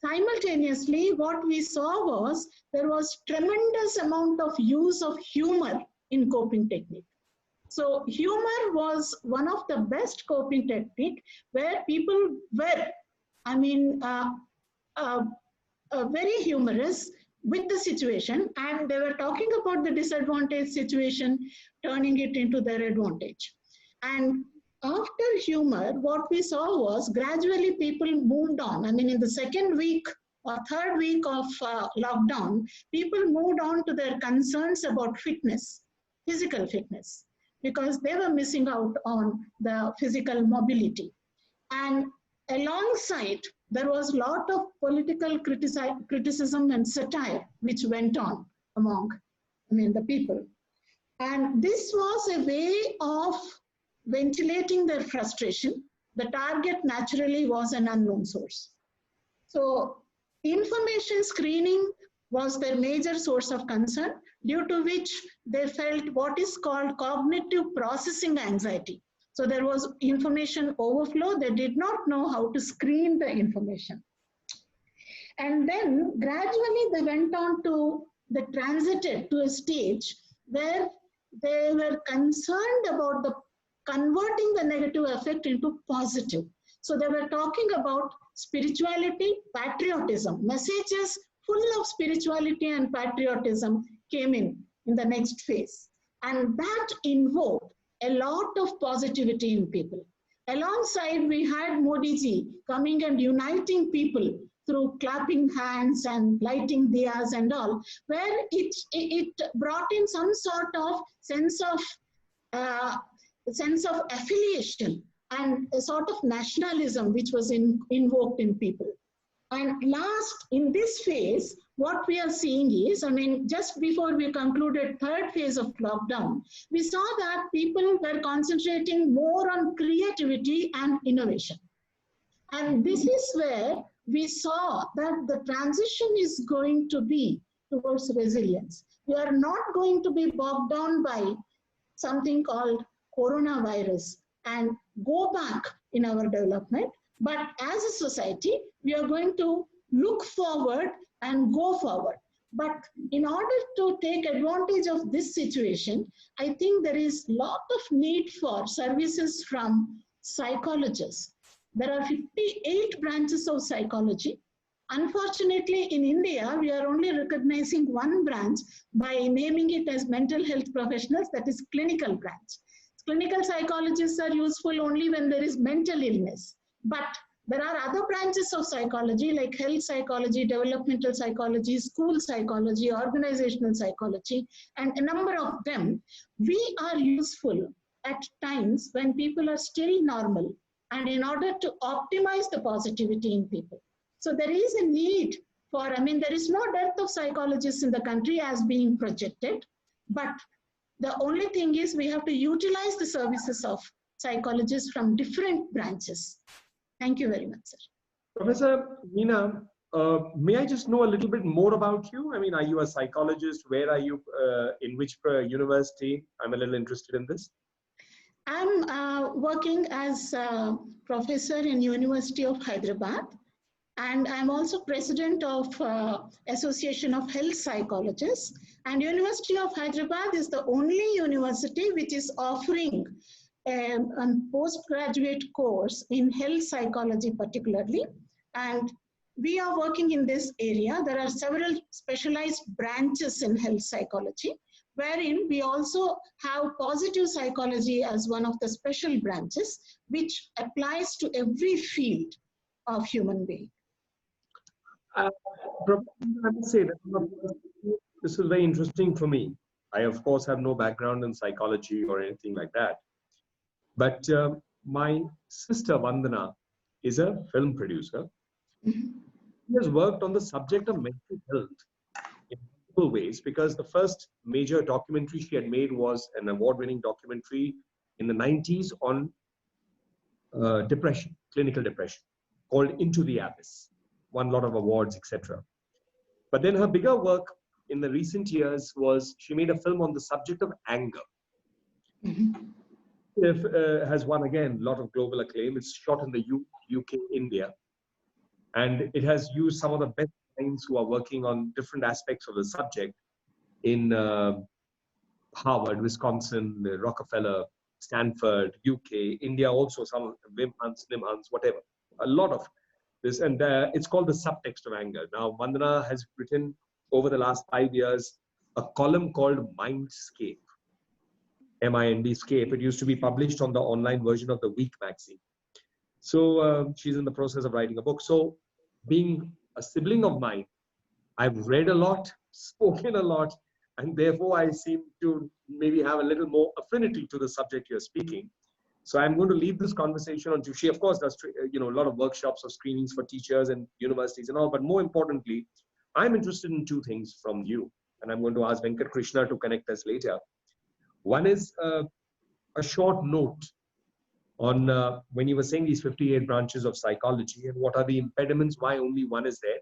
simultaneously, what we saw was there was tremendous amount of use of humor in coping technique. So humor was one of the best coping technique, where people were, very humorous with the situation, and they were talking about the disadvantaged situation, turning it into their advantage. And after humor, what we saw was gradually people moved on. I mean, in the second week or third week of lockdown, people moved on to their concerns about fitness, physical fitness, because they were missing out on the physical mobility. And alongside, there was a lot of political criticism and satire which went on. among, the people. And this was a way of ventilating their frustration. The target naturally was an unknown source. So information screening was their major source of concern, due to which they felt what is called cognitive processing anxiety. So there was information overflow. They did not know how to screen the information. And then gradually they went on to, they transited to a stage where they were concerned about the converting the negative effect into positive. So they were talking about spirituality, patriotism. Messages full of spirituality and patriotism came in the next phase. And that invoked a lot of positivity in people. Alongside, we had Modi ji coming and uniting people through clapping hands and lighting diyas and all, where it brought in some sort of sense of affiliation and a sort of nationalism which was invoked in people. And last, in this phase, what we are seeing is, just before we concluded third phase of lockdown, we saw that people were concentrating more on creativity and innovation. And this is where we saw that the transition is going to be towards resilience. We are not going to be bogged down by something called coronavirus and go back in our development. But as a society, we are going to look forward and go forward. But in order to take advantage of this situation, I think there is a lot of need for services from psychologists. There are 58 branches of psychology. Unfortunately, in India, we are only recognizing one branch by naming it as mental health professionals, that is clinical branch. Clinical psychologists are useful only when there is mental illness. But there are other branches of psychology like health psychology, developmental psychology, school psychology, organizational psychology, and a number of them. We are useful at times when people are still normal, and in order to optimize the positivity in people. So there is a need for, there is no dearth of psychologists in the country as being projected, but the only thing is we have to utilize the services of psychologists from different branches. Thank you very much, sir. Professor Meena, may I just know a little bit more about you? Are you a psychologist? Where are you? In which university? I'm a little interested in this. I'm working as a professor in University of Hyderabad, and I'm also president of Association of Health Psychologists. And University of Hyderabad is the only university which is offering a postgraduate course in health psychology particularly. And we are working in this area. There are several specialized branches in health psychology, wherein we also have positive psychology as one of the special branches, which applies to every field of human being. I must say that this is very interesting for me. I, of course, have no background in psychology or anything like that. But my sister, Vandana, is a film producer. She has worked on the subject of mental health in multiple ways, because the first major documentary she had made was an award-winning documentary in the 90s on depression, clinical depression, called Into the Abyss. Won a lot of awards, etc. But then her bigger work in the recent years was she made a film on the subject of anger. Has won again a lot of global acclaim. It's shot in the UK, India, and it has used some of the best minds who are working on different aspects of the subject in Harvard, Wisconsin, Rockefeller, Stanford, UK, India, also some Wim Hans, Nim Hans, whatever. A lot of this, and it's called The Subtext of Anger. Now, Vandana has written over the last 5 years a column called Mindscape, M-I-N-D-scape. It used to be published on the online version of the Week magazine. So she's in the process of writing a book. So being a sibling of mine, I've read a lot, spoken a lot, and therefore I seem to maybe have a little more affinity to the subject you're speaking. So I'm going to leave this conversation on to, she of course does a lot of workshops or screenings for teachers and universities and all, but more importantly, I'm interested in two things from you. and I'm going to ask Venkat Krishna to connect us later. One is a short note on when you were saying these 58 branches of psychology and what are the impediments, why only one is there.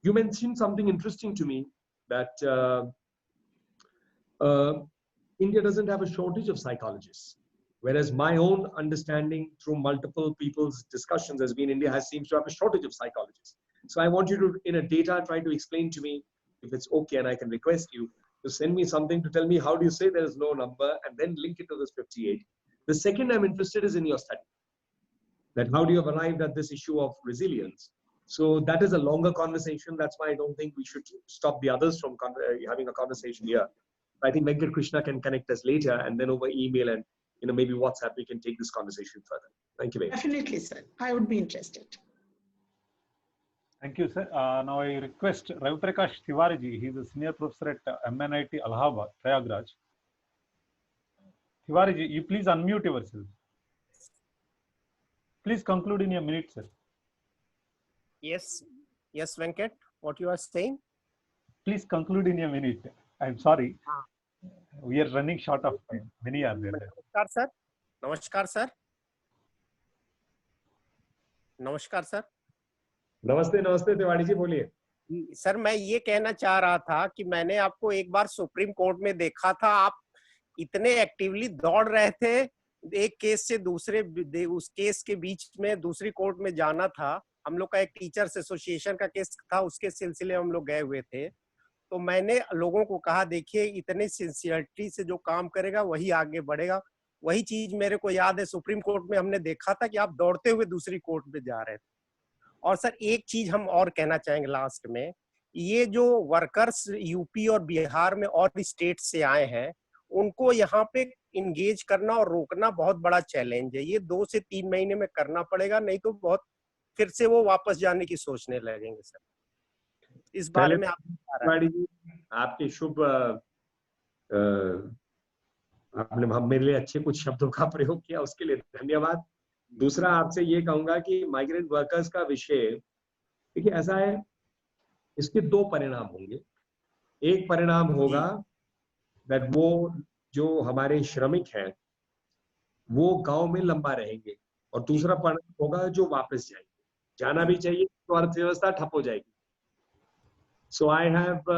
You mentioned something interesting to me, that India doesn't have a shortage of psychologists. Whereas my own understanding through multiple people's discussions has been India seems to have a shortage of psychologists. So I want you to, in a data, try to explain to me, if it's okay, and I can request you to send me something to tell me how do you say there is no number, and then link it to this 58. The second I'm interested is in your study, that how do you have arrived at this issue of resilience? So that is a longer conversation. That's why I don't think we should stop the others from having a conversation here. I think Venkat Krishna can connect us later, and then over email and maybe WhatsApp, we can take this conversation further. Thank you very much. Definitely, sir. I would be interested. Thank you, sir. Now I request Ravi Prakash Tiwari. He is a senior professor at MNIT Allahabad, Prayagraj. Tiwari, you please unmute yourself. Please conclude in a minute, sir. Yes, yes, Venkat, what you are saying? Please conclude in a minute. I'm sorry. We are running short of time. Many are there. Namaskar, sir. Namaskar, sir. नमस्कार sir. नमस्ते नमस्ते तिवारी जी, बोलिए। Sir मैं ये कहना चाह रहा था कि मैंने आपको एक बार सुप्रीम कोर्ट में देखा था, आप इतने एक्टिवली दौड़ रहे थे, एक केस से दूसरे, उस केस के बीच में दूसरी कोर्ट में जाना था। हम लोग का एक टीचर्स एसोसिएशन का केस था, उसके सिलसिले हम लोग गए हुए थे। तो मैंने लोगों को कहा देखिए इतने सिंसियरिटी से जो काम करेगा वही आगे बढ़ेगा। वही चीज मेरे को याद है सुप्रीम कोर्ट में हमने देखा था कि आप दौड़ते हुए दूसरी कोर्ट में जा रहे थे। और सर एक चीज हम और कहना चाहेंगे लास्ट में, ये जो वर्कर्स यूपी और बिहार में और स्टेट से आए हैं, उनको यहाँ पे इंगेज करना और रोकना बहुत बड़ा चैलेंज है। ये 2 से 3 महीने में करना पड़ेगा, नहीं तो बहुत फिर से वो वापस जाने की सोचने लगेंगे। सर इस बारे में आपके शुभ आपने मेरे लिए अच्छे कुछ शब्दों का प्रयोग किया, उसके लिए धन्यवाद। दूसरा आपसे ये कहूंगा कि माइग्रेंट वर्कर्स का विषय देखिए ऐसा है, इसके 2 परिणाम होंगे। एक परिणाम होगा दैट वो जो हमारे श्रमिक हैं वो गांव में लंबा रहेंगे, और दूसरा परिणाम होगा जो वापस जाएंगे। जाना भी चाहिए तो अर्थव्यवस्था ठप हो जाएगी। So I have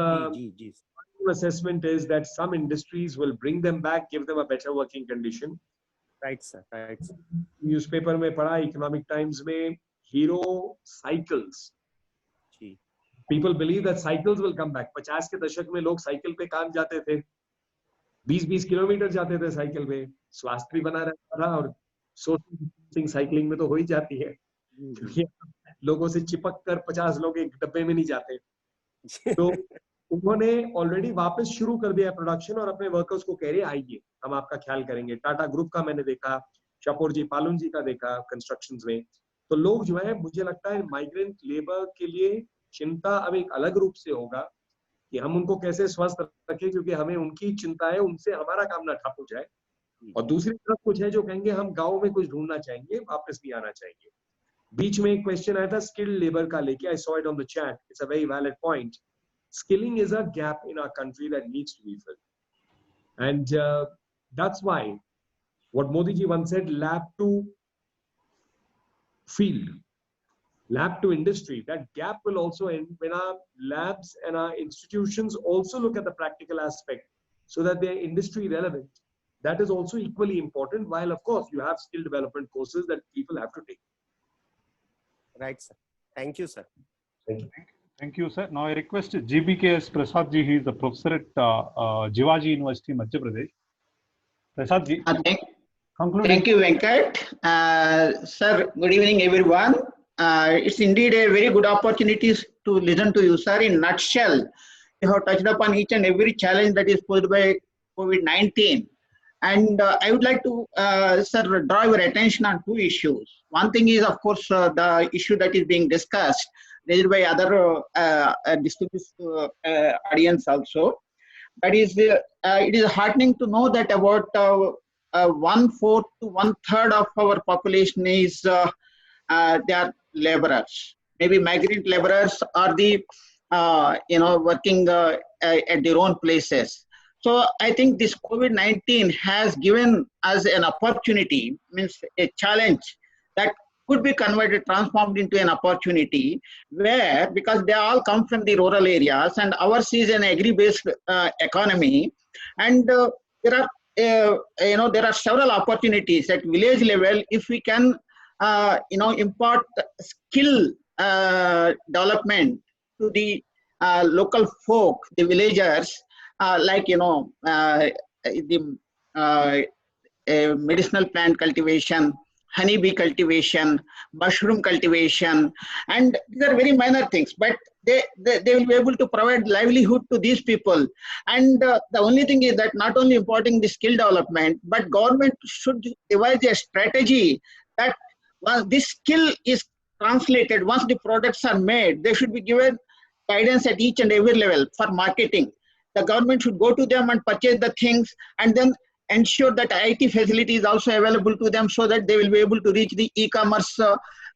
assessment is that some industries will bring them back, give them a better working condition. Right, sir. Right. Newspaper में पढ़ा, Economic Times में, Hero cycles. People believe that cycles will come back. 50 के दशक में लोग cycle पे काम जाते थे, 20-20 किलोमीटर जाते थे साइकिल पे, स्वास्थ्य भी बना रहता था और सोशल डिस्टेंसिंग साइकिलिंग में तो हो ही जाती है, क्योंकि लोगों से चिपक कर 50 लोग एक डब्बे में नहीं जाते। तो उन्होंने ऑलरेडी वापस शुरू कर दिया प्रोडक्शन और अपने वर्कर्स को कह रहे आइए हम आपका ख्याल करेंगे। टाटा ग्रुप का मैंने देखा, शाहपुर जी पालुन जी का देखा कंस्ट्रक्शंस में। तो लोग जो है, मुझे लगता है माइग्रेंट लेबर के लिए चिंता अब एक अलग रूप से होगा कि हम उनको कैसे स्वस्थ रखें, क्योंकि हमें उनकी चिंता है उनसे हमारा काम ना ठप हो जाए। और दूसरी तरफ कुछ है जो कहेंगे हम गाँव में कुछ ढूंढना चाहेंगे, वापस नहीं आना चाहेंगे। बीच में एक क्वेश्चन आया था स्किल्ड लेबर का लेके, I saw it on the chat, it's a very valid point. Skilling is a gap in our country that needs to be filled, and that's why what Modi ji once said, lab to field, lab to industry, that gap will also end when our labs and our institutions also look at the practical aspect so that they are industry relevant. That is also equally important, while of course you have skill development courses that people have to take. Right, sir. Thank you, sir. Thank you. Thank you, sir. Now I request GBKS Prasad ji. He is the professor at Jivaji University, Madhya Pradesh. Prasad ji, conclude. Thank you, Venkat. Sir, good evening, everyone. It's indeed a very good opportunity to listen to you, sir. In nutshell, you have touched upon each and every challenge that is posed by COVID-19. And I would like to, sir, draw your attention on 2 issues. One thing is, of course, the issue that is being discussed raised by other distinguished audience also. That is, it is heartening to know that about 1/4 to 1/3 of our population is they are laborers, maybe migrant laborers or the working at their own places. So I think this COVID-19 has given us an opportunity, means a challenge that could be converted, transformed into an opportunity where, because they all come from the rural areas and ours is an agri-based economy, and there are there are several opportunities at village level if we can impart skill development to the local folk, the villagers, like the medicinal plant cultivation, honeybee cultivation, mushroom cultivation, and these are very minor things, but they will be able to provide livelihood to these people. And the only thing is that not only importing the skill development, but government should devise a strategy that once this skill is translated, once the products are made, they should be given guidance at each and every level for marketing. The government should go to them and purchase the things, and then ensure that IT facility is also available to them so that they will be able to reach the e-commerce,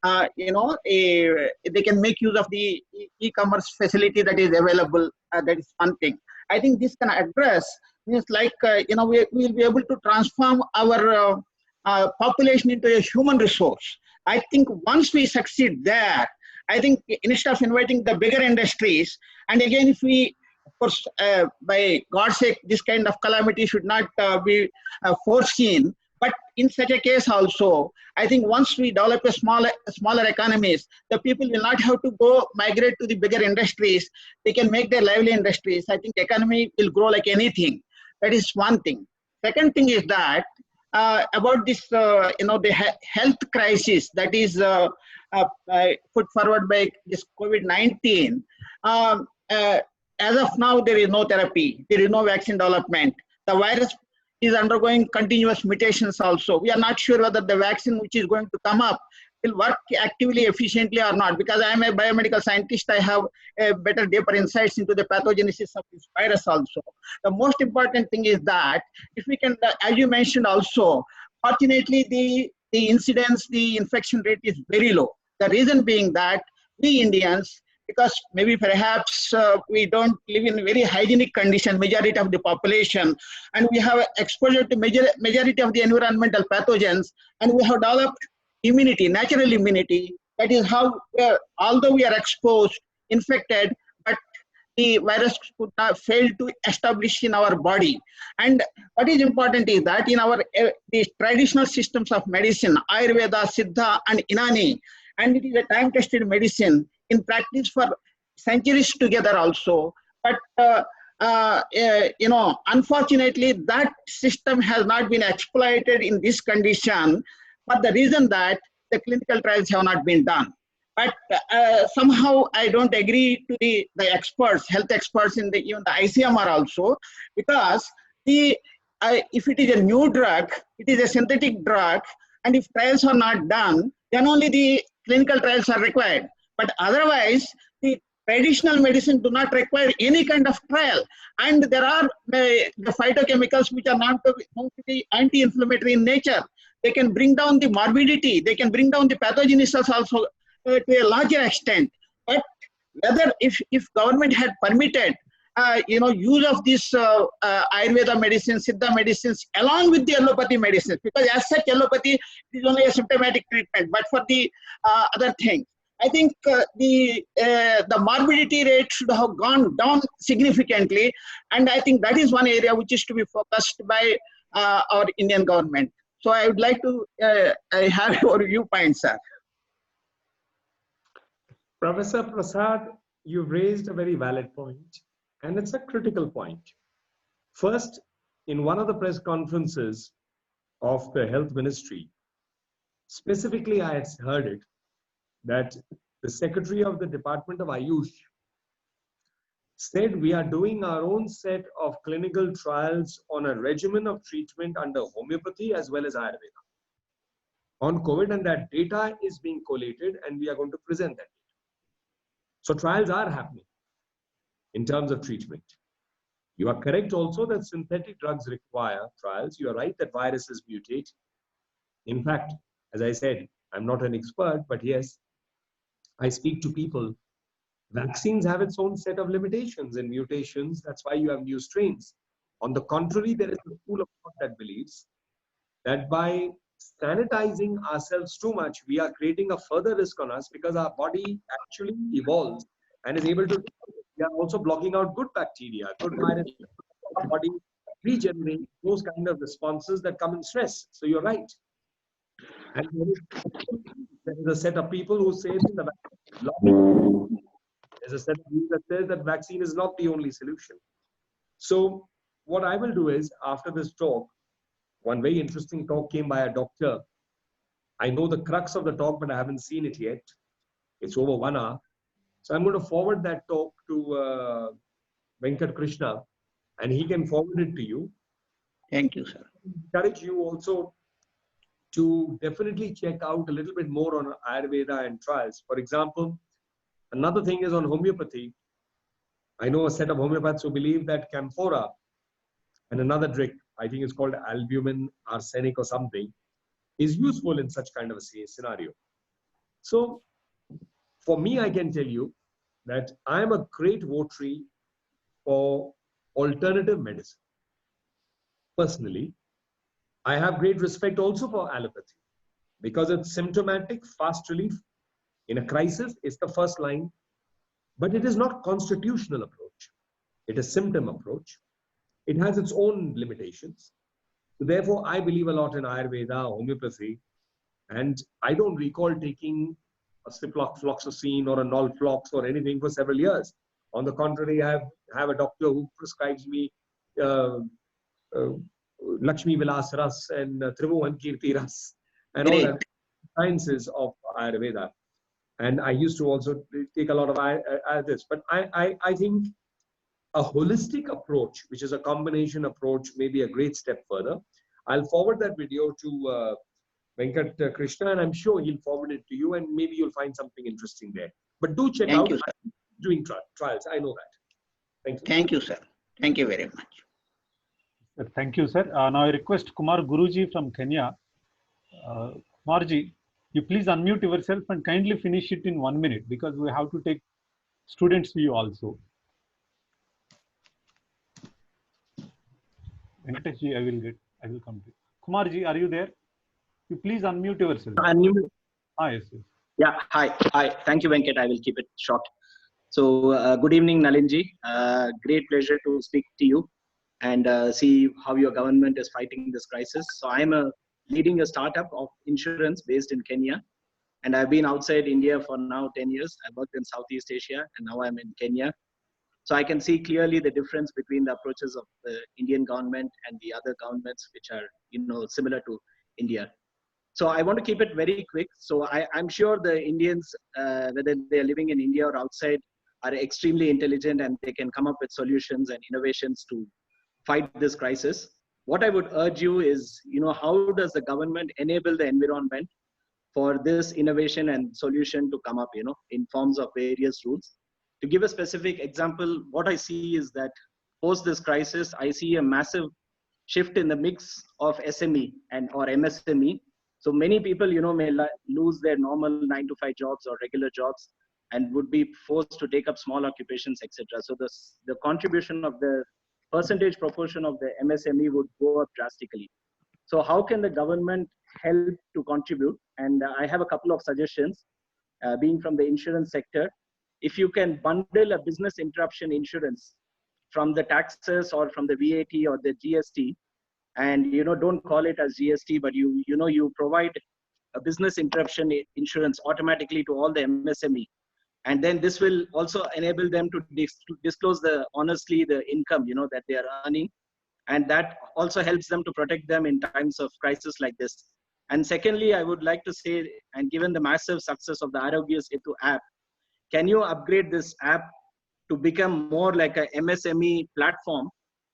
they can make use of the e-commerce facility that is available. That is one thing. I think this can address, means like, we will be able to transform our population into a human resource. I think once we succeed there, I think instead of inviting the bigger industries, and again, if we, of course, by God's sake, this kind of calamity should not be foreseen. But in such a case also, I think once we develop a smaller economies, the people will not have to go migrate to the bigger industries. They can make their lively industries. I think economy will grow like anything. That is one thing. Second thing is that about this, the health crisis that is put forward by this COVID-19. As of now, there is no therapy. There is no vaccine development. The virus is undergoing continuous mutations also. We are not sure whether the vaccine which is going to come up will work actively, efficiently or not. Because I am a biomedical scientist, I have a better, deeper insights into the pathogenesis of this virus also. The most important thing is that if we can, as you mentioned also, fortunately the incidence, the infection rate is very low. The reason being that we Indians, because maybe perhaps we don't live in very hygienic condition, majority of the population, and we have exposure to majority of the environmental pathogens, and we have developed immunity, natural immunity. That is how, although we are exposed, infected, but the virus could not fail to establish in our body. And what is important is that in our the traditional systems of medicine, Ayurveda, Siddha, and Unani, and it is a time-tested medicine in practice for centuries together also. But unfortunately, that system has not been exploited in this condition. But the reason that the clinical trials have not been done. But somehow I don't agree to the experts, health experts in even the ICMR also, because if it is a new drug, it is a synthetic drug, and if trials are not done, then only the clinical trials are required. But otherwise, the traditional medicine do not require any kind of trial. And there are the phytochemicals which are not to be anti-inflammatory in nature. They can bring down the morbidity. They can bring down the pathogenesis also to a larger extent. But whether if government had permitted use of this Ayurveda medicine, Siddha medicines along with the allopathy medicines, because as such allopathy is only a symptomatic treatment, but for the other things, I think the morbidity rate should have gone down significantly, and I think that is one area which is to be focused by our Indian government. So I would like to have your viewpoint, sir. Professor Prasad, you've raised a very valid point, and it's a critical point. First, in one of the press conferences of the Health Ministry, specifically I had heard it, that the Secretary of the Department of Ayush said we are doing our own set of clinical trials on a regimen of treatment under homeopathy as well as Ayurveda on COVID, and that data is being collated and we are going to present that data. So trials are happening in terms of treatment. You are correct also that synthetic drugs require trials. You are right that viruses mutate. In fact, as I said, I'm not an expert, but yes, I speak to people Vaccines have its own set of limitations and mutations. That's why you have new strains. On the contrary, there is a school of thought that believes that by sanitizing ourselves too much, we are creating a further risk on us because our body actually evolves and is able to. We are also blocking out good bacteria, good viruses. Our body regenerate those kind of responses that come in stress. So you're right. And there is a set of people who say that there's a set of people that says that vaccine is not the only solution. So what I will do is, after this talk, one very interesting talk came by a doctor. I know the crux of the talk, but I haven't seen it yet. It's over 1 hour. So I'm going to forward that talk to Venkat Krishna, and he can forward it to you. Thank you, sir. I encourage you also to definitely check out a little bit more on Ayurveda and trials. For example, another thing is on homeopathy. I know a set of homeopaths who believe that camphora and another drink, I think it's called albumin, arsenic or something, is useful in such kind of a scenario. So for me, I can tell you that I am a great votary for alternative medicine. Personally, I have great respect also for allopathy because it's symptomatic, fast relief. In a crisis, it's the first line, but it is not constitutional approach. It is symptom approach. It has its own limitations. So therefore, I believe a lot in Ayurveda, homeopathy, and I don't recall taking a ciprofloxacin or a Nolflox or anything for several years. On the contrary, I have a doctor who prescribes me Lakshmi Vilas Ras and Tribhuvan Kirti Ras and all that sciences of Ayurveda. And I used to also take a lot of this. But I think a holistic approach, which is a combination approach, may be a great step further. I'll forward that video to Venkat Krishna, and I'm sure he'll forward it to you, and maybe you'll find something interesting there. But do check out doing trials. I know that. Thank you. Thank you, sir. Thank you very much. Thank you, sir. Now I request Kumar Guruji from Kenya. Kumarji, you please unmute yourself and kindly finish it in 1 minute because we have to take students' view also. Venkateshji, I will come to you. Kumarji, are you there? You please unmute yourself. Unmute. Yes, yes. Yeah, hi. Thank you, Venkat. I will keep it short. So, good evening, Nalinji. Great pleasure to speak to you and see how your government is fighting this crisis. So, I'm leading a startup of insurance based in Kenya, and I've been outside India for now 10 years. I worked in Southeast Asia, and now I'm in Kenya. So I can see clearly the difference between the approaches of the Indian government and the other governments which are, similar to India. So I want to keep it very quick. So I'm sure the Indians, whether they're living in India or outside, are extremely intelligent and they can come up with solutions and innovations to fight this crisis. What I would urge you is, how does the government enable the environment for this innovation and solution to come up, in forms of various rules? To give a specific example, what I see is that post this crisis, I see a massive shift in the mix of SME or MSME. So many people, may lose their normal 9-to-5 jobs or regular jobs and would be forced to take up small occupations, etc. So the contribution of the percentage proportion of the MSME would go up drastically. So how can the government help to contribute? And I have a couple of suggestions, being from the insurance sector. If you can bundle a business interruption insurance from the taxes or from the VAT or the GST, and don't call it as GST, but you provide a business interruption insurance automatically to all the MSME, and then this will also enable them to disclose honestly the income that they are earning, and that also helps them to protect them in times of crisis like this. And secondly, I would like to say, and given the massive success of the Arogya Setu app, can you upgrade this app to become more like a MSME platform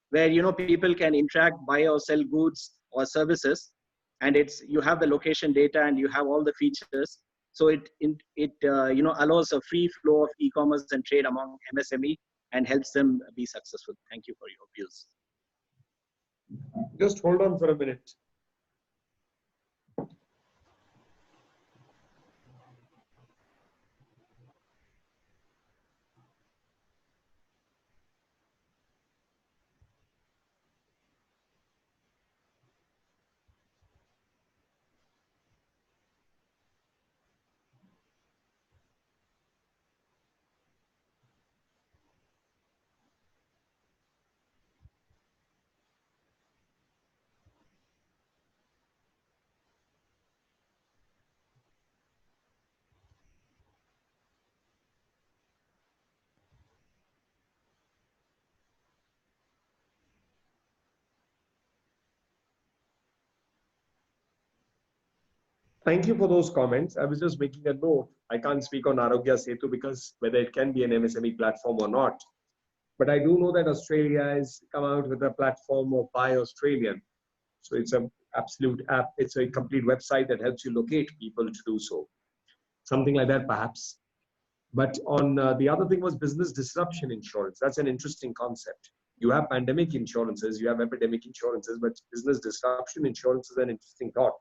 where people can interact, buy or sell goods or services, and you have the location data and you have all the features. So it allows a free flow of e-commerce and trade among MSME and helps them be successful. Thank you for your views. Just hold on for a minute. Thank you for those comments. I was just making a note. I can't speak on Arogya Setu because whether it can be an MSME platform or not. But I do know that Australia has come out with a platform of Buy Australian. So it's an absolute app. It's a complete website that helps you locate people to do so. Something like that, perhaps. But on the other thing was business disruption insurance. That's an interesting concept. You have pandemic insurances, you have epidemic insurances, but business disruption insurance is an interesting thought.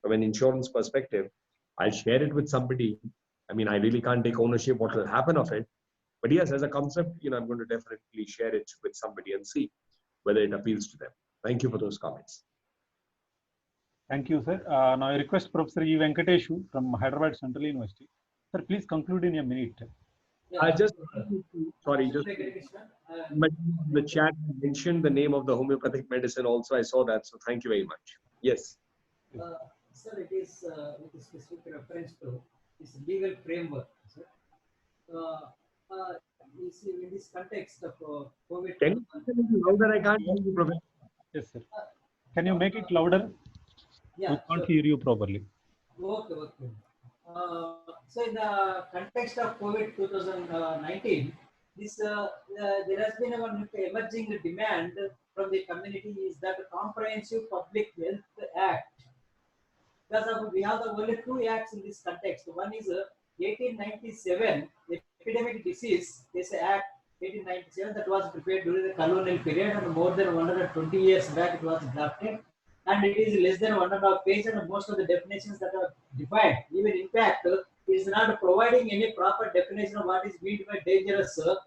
From an insurance perspective, I'll share it with somebody. I mean, I really can't take ownership what will happen of it. But yes, as a concept, I'm going to definitely share it with somebody and see whether it appeals to them. Thank you for those comments. Thank you, sir. Now I request Professor E. Venkateshu from Hyderabad Central University. Sir, please conclude in a minute. I just, sorry, just the chat mentioned the name of the homeopathic medicine also. I saw that. So thank you very much. Yes. Sir, it is with a specific reference to this legal framework. Sir. You see, in this context of COVID. Can you speak a little louder? I can't hear you, Professor. Yes, sir. Can you make it louder? Yeah, we can't hear you properly. Okay. So in the context of COVID 2019, this there has been one emerging demand from the community is that a comprehensive public health act. Because we have the only two acts in this context. One is 1897 epidemic disease. This act 1897 that was prepared during the colonial period and more than 120 years back it was drafted. And it is less than 1.5 pages and most of the definitions that are defined. Even in fact, it is not providing any proper definition of what is meant by dangerous health.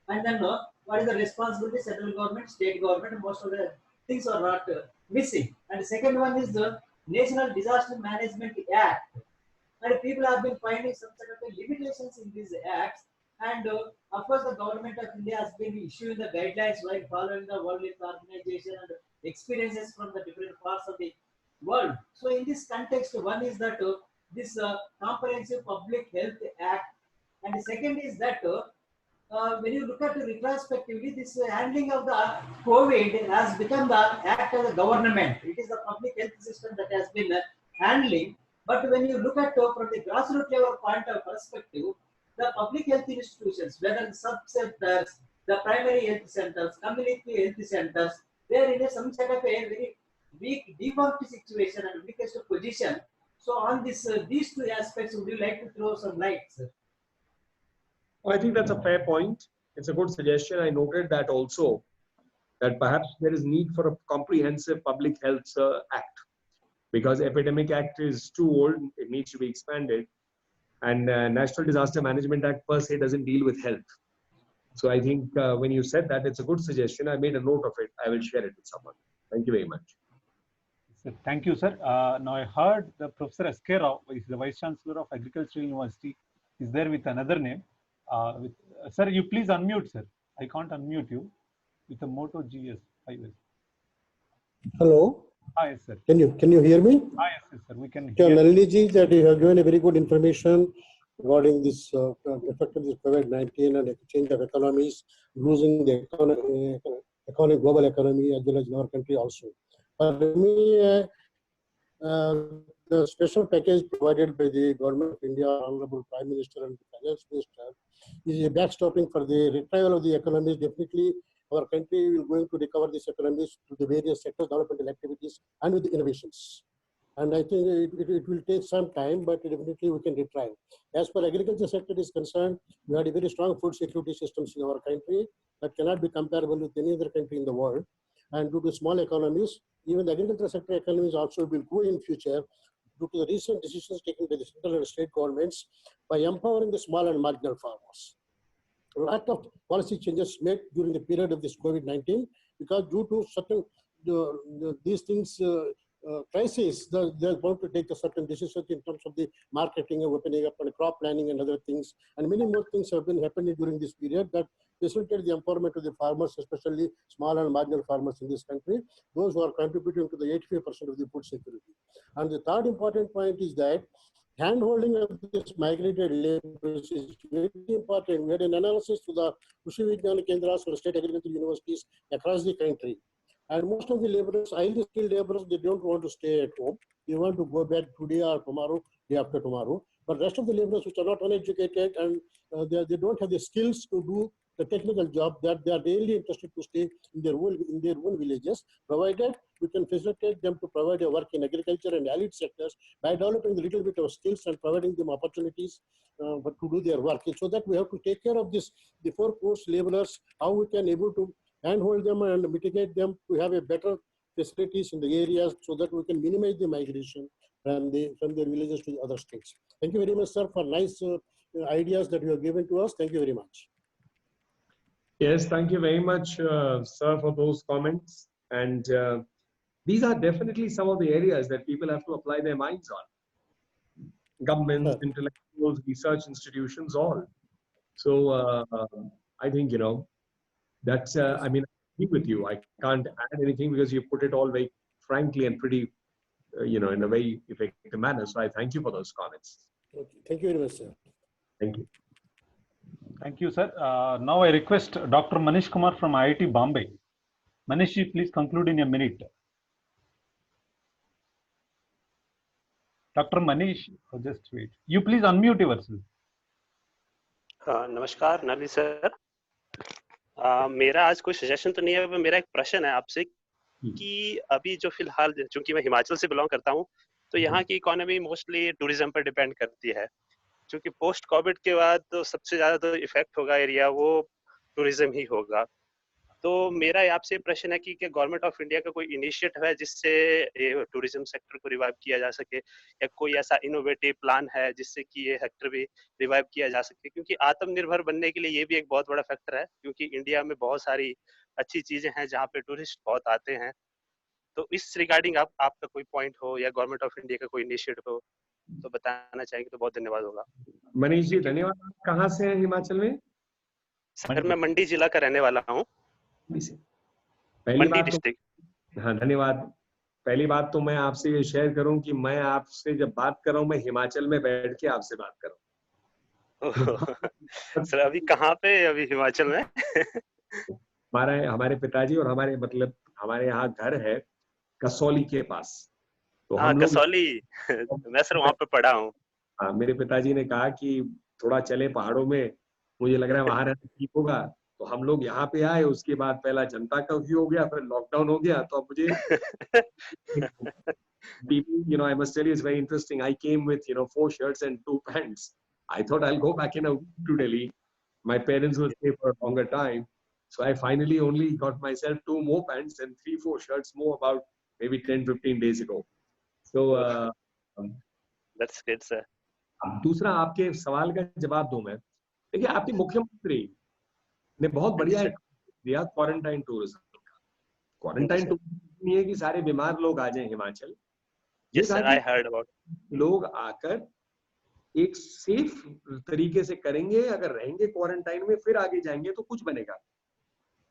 And then what is the responsibility central government, state government, most of the things are not missing. And the second one is the National Disaster Management Act. And people have been finding some sort of limitations in these acts. And of course, the government of India has been issuing the guidelines while following the World Health Organization and experiences from the different parts of the world. So in this context, one is that this Comprehensive Public Health Act, and the second is that when you look at it retrospectively, this handling of the COVID has become the act of the government. It is the public health system that has been handling. But when you look at from the grassroots level point of perspective, the public health institutions, whether the subsectors, the primary health centers, community health centers, they are in some sort of a very weak, defunct situation and weakest position. So on this, these two aspects, would you like to throw some light, sir? I think that's a fair point. It's a good suggestion. I noted that also, that perhaps there is need for a comprehensive public health act, because Epidemic Act is too old. It needs to be expanded. And National Disaster Management Act per se doesn't deal with health. So I think when you said that, it's a good suggestion. I made a note of it. I will share it with someone. Thank you very much. Thank you, sir. Now I heard the Professor S.K. Rao, is the Vice Chancellor of Agricultural University, is there with another name. Sir, you please unmute, sir. I can't unmute you with a Moto GS 5S. Hello. Hi, yes, sir. Can you hear me? Hi, yes, sir. We can hear. Nalini ji, that you have given a very good information regarding this effect of this COVID-19 and change of economies, losing the economy, global economy, as well as in our country also. For me, the special package provided by the Government of India, Honorable Prime Minister and the Finance Minister, is a backstopping for the retrieval of the economies. Definitely, our country will going to recover this economies through the various sectors, developmental activities, and with the innovations. And I think it will take some time, but definitely we can retrieve. As far as agriculture sector is concerned, we had a very strong food security systems in our country that cannot be comparable with any other country in the world. And due to small economies, even the agriculture sector economies also will grow in future due to the recent decisions taken by the central and state governments by empowering the small and marginal farmers. A lot of policy changes made during the period of this COVID-19 because due to certain these things crisis, they're bound to take a certain decisions in terms of the marketing and opening up and crop planning and other things. And many more things have been happening during this period that facilitated the empowerment of the farmers, especially small and marginal farmers in this country, those who are contributing to the 85% of the food security. And the third important point is that hand-holding of this migrated laborers is very important. We had an analysis to the Krishi Vijnana Kendras or state agricultural universities across the country. And most of the laborers, highly skilled laborers, they don't want to stay at home. they want to go back today or tomorrow, day after tomorrow. But rest of the laborers which are not uneducated and they don't have the skills to do the technical job, that they are really interested to stay in their own villages, provided we can facilitate them to provide a work in agriculture and allied sectors by developing a little bit of skills and providing them opportunities to do their work. So that we have to take care of this, the four-course laborers, how we can able to handhold them and mitigate them to have a better facilities in the areas so that we can minimize the migration from their villages to the other states. Thank you very much, sir, for nice ideas that you have given to us. Thank you very much. Yes, thank you very much, sir, for those comments. And these are definitely some of the areas that people have to apply their minds on. Governments, intellectuals, research institutions, all. So I think, that's, I mean, I agree with you. I can't add anything because you put it all very frankly and pretty, in a very effective manner. So I thank you for those comments. Okay. Thank you very much, sir. Thank you. Thank you, sir. Now I request Dr. Manish Kumar from IIT Bombay. Manish ji, please conclude in a minute. Dr. Manish, just wait. You please unmute yourself. नमस्कार नली sir, मेरा आज कोई suggestion तो नहीं है, मेरा एक प्रश्न है आपसे कि अभी जो फिलहाल, चूंकि मैं हिमाचल से बिलोंग करता हूँ, तो यहाँ की इकोनॉमी मोस्टली टूरिज्म पर डिपेंड करती है। क्योंकि पोस्ट कोविड के बाद तो सबसे ज्यादा तो इफेक्ट होगा एरिया वो टूरिज्म ही होगा। तो मेरा आपसे प्रश्न है कि क्या गवर्नमेंट ऑफ इंडिया का कोई इनिशिएटिव है जिससे ये टूरिज्म सेक्टर को रिवाइव किया जा सके, या कोई ऐसा इनोवेटिव प्लान है जिससे कि ये सेक्टर भी रिवाइव किया जा सके? क्योंकि आत्मनिर्भर बनने के लिए ये भी एक बहुत बड़ा फैक्टर है, क्योंकि इंडिया में बहुत सारी अच्छी चीजें हैं जहाँ पे टूरिस्ट बहुत आते हैं। तो इस रिगार्डिंग आपका कोई पॉइंट हो या गवर्नमेंट ऑफ इंडिया का कोई इनिशिएटिव हो तो बताना चाहेंगे तो बहुत धन्यवाद होगा। मनीष जी धन्यवाद। कहाँ से हैं हिमाचल में? सर मैं मंडी जिला का रहने वाला हूँ, मंडी डिस्ट्रिक्ट। हाँ धन्यवाद। पहली बात तो मैं आपसे ये शेयर करूं कि मैं आपसे जब बात कर रहा हूँ मैं हिमाचल में बैठ के आपसे बात कर रहा हूँ। सर अभी कहाँ पे? अभी हिमाचल में हमारे पिताजी और हमारे यहाँ घर है कसौली के पास। तो हाँ कसौली, मैं सर वहाँ पे पढ़ा हूँ। हाँ मेरे पिताजी ने कहा कि थोड़ा चले पहाड़ों में, मुझे लग रहा है वहां रहना ठीक होगा। तो हम लोग यहाँ पे आए, उसके बाद पहला जनता कर्फ्यू हो गया, फिर लॉकडाउन हो गया। तो अब मुझे I must tell you it's very interesting. I came with 4 shirts and 2 pants. I thought I'll go back in a week to Delhi. My parents will stay for a longer time. So I finally only got myself 2 more pants and 3-4 shirts more about maybe 10-15 days ago. So that's good, sir. दूसरा आपके सवाल का जवाब दूं मैं। देखिए आपके मुख्यमंत्री ने बहुत बढ़िया दिया क्वारंटाइन टूरिज्म का। क्वारंटाइन टूरिज्म नहीं है कि सारे बीमार लोग आ जाएं Himachal. Yes, sir, I heard about. लोग आकर एक सेफ तरीके से करेंगे, अगर रहेंगे क्वारंटाइन में फिर आगे जाएंगे तो कुछ बनेगा।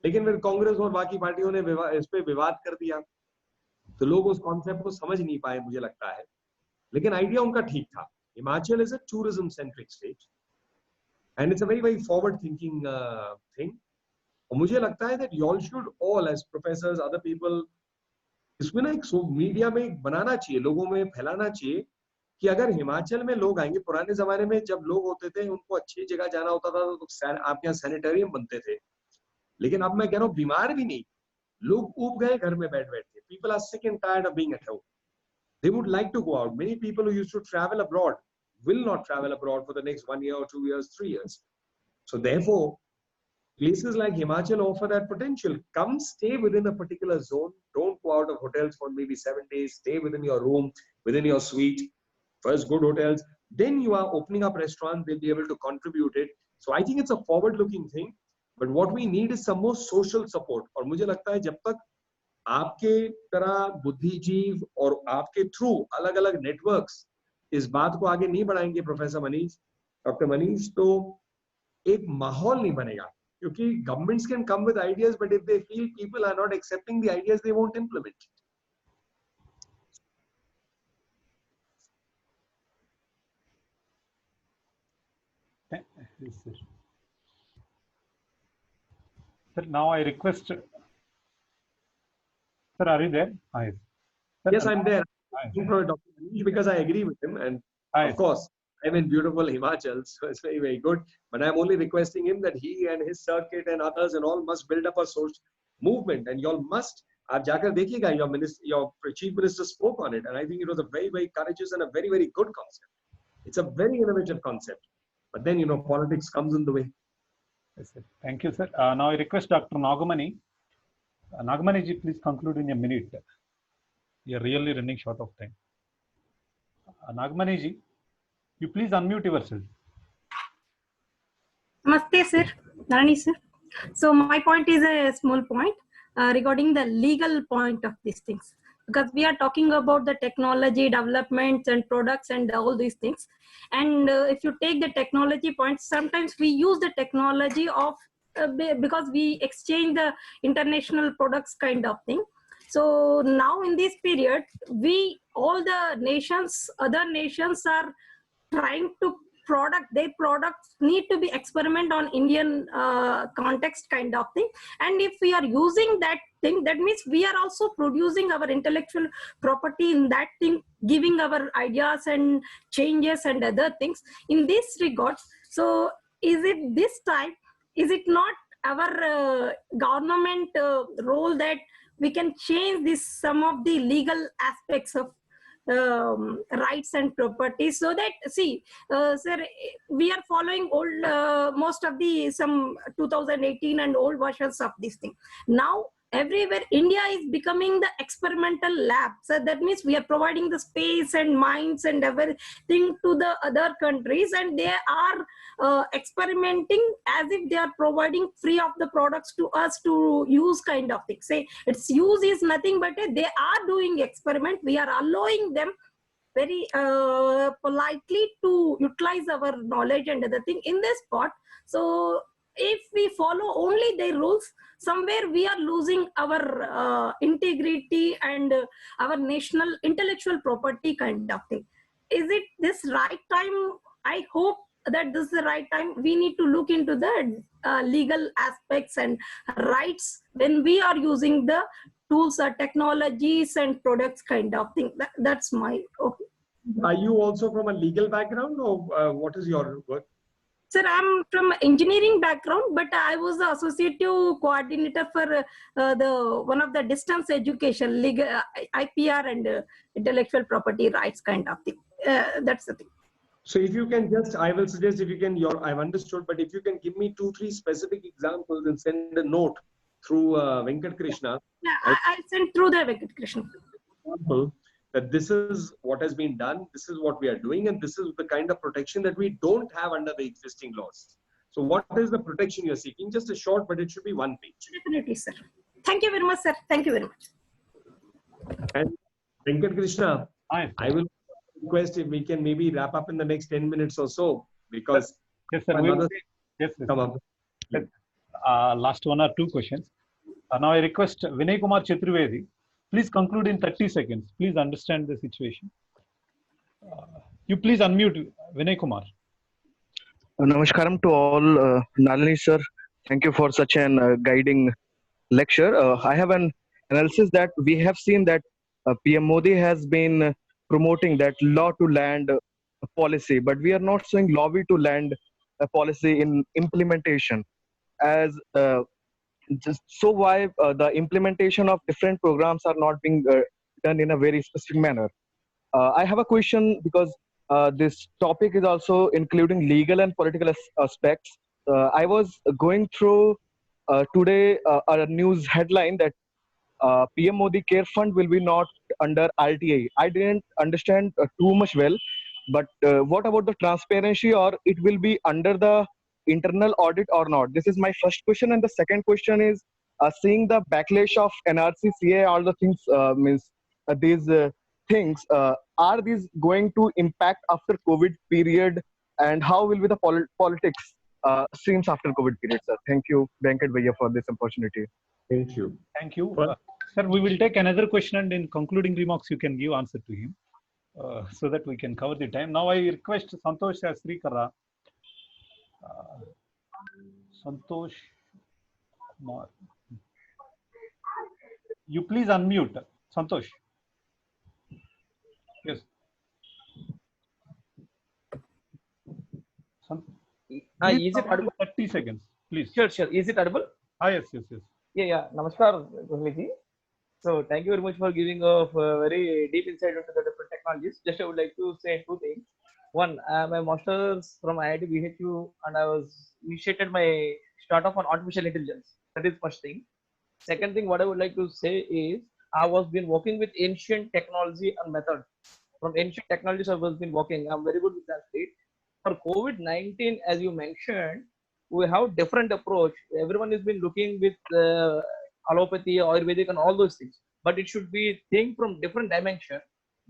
लेकिन फिर कांग्रेस और बाकी पार्टियों ने इस पे विवाद कर दिया, तो लोग उस कॉन्सेप्ट को समझ नहीं पाए मुझे लगता है। लेकिन आइडिया उनका ठीक था। Himachal is a tourism centric state and it's a very forward thinking thing. और मुझे लगता है that you all should all as professors, other people, इसमें ना एक मीडिया में एक बनाना चाहिए, लोगों में फैलाना चाहिए कि अगर हिमाचल में लोग आएंगे, पुराने जमाने में जब लोग होते थे उनको अच्छी जगह जाना होता था तो आपके यहाँ सैनिटोरियम बनते थे। लेकिन अब मैं कह रहा हूँ बीमार भी नहीं, लोग ऊब गए घर में बैठ बैठ के। People are sick and tired of being at home. They would like to go out. Many people who used to travel abroad will not travel abroad for the next 1 year or 2 years, 3 years. So therefore, places like Himachal offer that potential. Come stay within a particular zone. Don't go out of hotels for maybe 7 days. Stay within your room, within your suite. First good hotels. Then you are opening up restaurants. They'll be able to contribute it. So I think it's a forward-looking thing. But what we need is some more social support. और मुझे लगता है जब तक आपके तरह बुद्धिजीव और आपके थ्रू अलग-अलग नेटवर्क्स इस बात को आगे नहीं बढ़ाएंगे प्रोफेसर मनीष, डॉक्टर मनीष, तो एक माहौल नहीं बनेगा। क्योंकि governments can come with ideas but if they feel people are not accepting the ideas they won't implement. Yes, sir. Sir, now I request. Sir, are you there? Yes, I'm there. Dr. Manish, because I agree with him, and of course, I'm in beautiful Himachal, so it's very, very good. But I'm only requesting him that he and his circuit and others and all must build up a source movement, and you all must. आप जाकर देखिएगा, your chief minister spoke on it, and I think it was a very, very courageous and a very, very good concept. It's a very innovative concept, but then politics comes in the way. Yes, sir. Thank you, sir. Now I request Dr. Nagamani. Nagamani ji, please conclude in a minute. We are really running short of time. Nagamani ji, you please unmute yourself. Namaste, sir. Nani, sir. So my point is a small point regarding the legal point of these things, because we are talking about the technology developments and products and all these things. And if you take the technology point, sometimes we use the technology of because we exchange the international products kind of thing. So now in this period, all the nations, other nations are trying to their products need to be experiment on Indian context kind of thing. And if we are using that thing, that means we are also producing our intellectual property in that thing, giving our ideas and changes and other things in this regard. So is it this time, is it not our government role that we can change some of the legal aspects of rights and properties, so that sir, we are following old most of the some 2018 and old versions of this thing. Now everywhere India is becoming the experimental lab, so that means we are providing the space and minds and everything to the other countries, and they are experimenting as if they are providing free of the products to us to use kind of thing. Say its use is nothing but they are doing experiment. We are allowing them very politely to utilize our knowledge and other thing in this part. So if we follow only their rules, somewhere we are losing our integrity and our national intellectual property kind of thing. Is it this right time? I hope that this is the right time. We need to look into the legal aspects and rights when we are using the tools or technologies and products kind of thing. That's my opinion. Are you also from a legal background, or what is your work? Sir, I'm from engineering background, but I was the associative coordinator for one of the distance education, legal, IPR and intellectual property rights kind of thing. That's the thing. So if you can just, I will suggest if you can, I've understood, but if you can give me 2-3 specific examples and send a note through Venkat Krishna. Yeah, I'll send through the Venkat Krishna. Example, that this is what has been done, this is what we are doing, and this is the kind of protection that we don't have under the existing laws. So what is the protection you're seeking? Just a short, but it should be one page. Definitely, sir. Thank you very much, sir. Thank you very much. And Venkat Krishna, I will request if we can maybe wrap up in the next 10 minutes or so, because yes, sir. Yes, sir. Come up. Last 1 or 2 questions. Now I request Vinay Kumar Chaturvedi. Please conclude in 30 seconds. Please understand the situation. You please unmute Vinay Kumar. Namaskaram to all. Nalini sir, thank you for such an guiding lecture. I have an analysis that we have seen that PM Modi has been promoting that law to land policy, but we are not seeing lobby to land policy in implementation. As so why the implementation of different programs are not being done in a very specific manner. I have a question, because this topic is also including legal and political aspects. I was going through today a news headline that PM Modi Care Fund will be not under RTI. I didn't understand too much well, but what about the transparency, or it will be under the internal audit or not? This is my first question. And the second question is, seeing the backlash of NRC, CA, all the things, these things, are these going to impact after COVID period, and how will be the politics streams after COVID period, sir? Thank you, Venkat Bhaiya, for this opportunity. Thank you. Thank you. Sir, we will take another question, and in concluding remarks, you can give answer to him so that we can cover the time. Now I request Santosh Shastri Kara. Santosh Kumar. You please unmute, Santosh. Yes. Is it audible? 30 seconds, please. Sure, sure. Is it audible? Yes. Yeah. Namaskar, Kohli. So thank you very much for giving a very deep insight into the different technologies. Just I would like to say two things. One, my master's from IIT BHU, and I was initiated my start off on artificial intelligence. That is first thing. Second thing, what I would like to say is I was been working with ancient technology and method. From ancient technologies, I was been working. I'm very good with that state. For COVID-19, as you mentioned, we have different approach. Everyone has been looking with allopathy, Ayurvedic, and all those things. But it should be think from different dimension.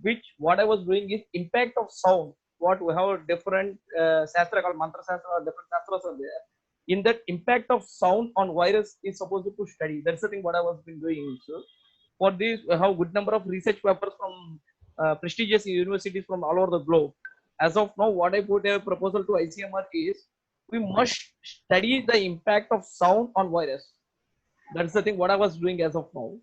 Which what I was doing is impact of sound. What we have different sastra called mantra sastra or different sastras are there. In that impact of sound on virus is supposed to study. That's the thing what I was been doing. So for this, we have good number of research papers from prestigious universities from all over the globe. As of now, what I put a proposal to ICMR is we must study the impact of sound on virus. That's the thing what I was doing as of now.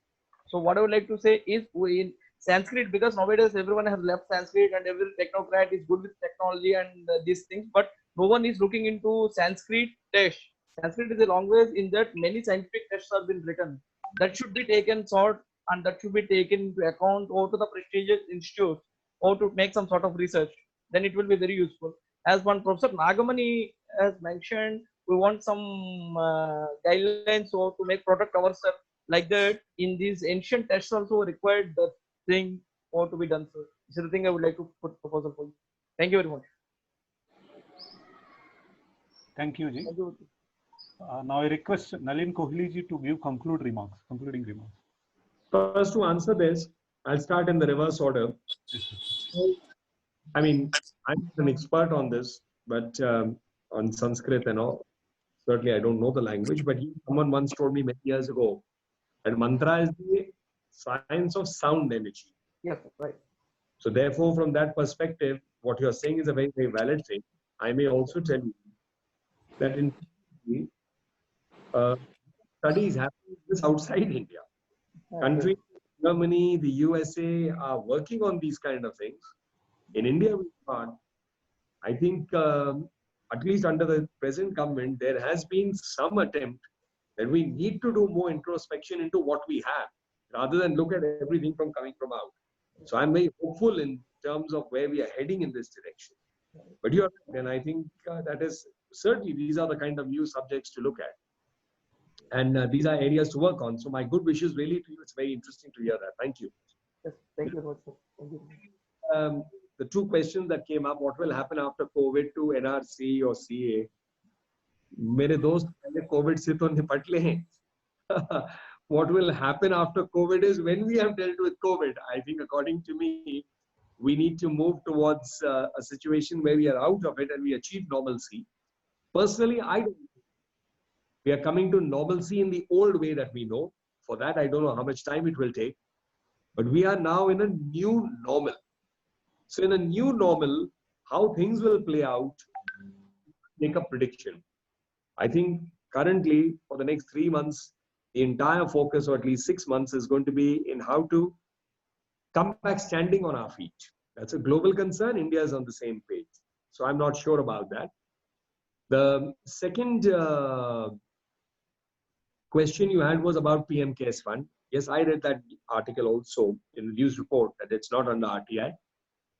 So what I would like to say is we in Sanskrit, because nowadays everyone has left Sanskrit and every technocrat is good with technology and these things, but no one is looking into Sanskrit text. Sanskrit is a language in that many scientific texts have been written. That should be taken sort and that should be taken into account or to the prestigious institute or to make some sort of research. Then it will be very useful. As one Professor Nagamani has mentioned, we want some guidelines or to make product ourselves like that. In these ancient texts also required the thing or to be done. So this is the thing I would like to put proposal for you. Thank you very much. Thank you, Ji. Now I request Nalin Kohli ji to give concluding remarks. First, to answer this, I'll start in the reverse order. I mean, I'm an expert on this, but on Sanskrit and all. Certainly, I don't know the language, but someone once told me many years ago that mantra is the science of sound energy. Yes, right. So therefore, from that perspective, what you're saying is a very, very valid thing. I may also tell you that in studies happening outside India. Countries, Germany, the USA are working on these kind of things. In India, we can't. I think at least under the present government, there has been some attempt that we need to do more introspection into what we have, rather than look at everything from coming from out. So I'm very hopeful in terms of where we are heading in this direction. But you're right, and I think that is certainly these are the kind of new subjects to look at. And these are areas to work on. So my good wishes really to you. It's very interesting to hear that. Thank you. Yes, thank you very much, sir. Thank you. The two questions that came up, what will happen after COVID to NRC or CA? मेरे दोस्त पहले COVID से तो निपट ले. What will happen after COVID is when we have dealt with COVID, I think according to me, we need to move towards a situation where we are out of it and we achieve normalcy. Personally, I don't think we are coming to normalcy in the old way that we know. For that, I don't know how much time it will take. But we are now in a new normal. So in a new normal, how things will play out, make a prediction. I think currently for the next 3 months, the entire focus, or at least 6 months, is going to be in how to come back standing on our feet. That's a global concern. India is on the same page. So I'm not sure about that. The second question you had was about PM CARES Fund. Yes, I read that article also in the news report that it's not under RTI.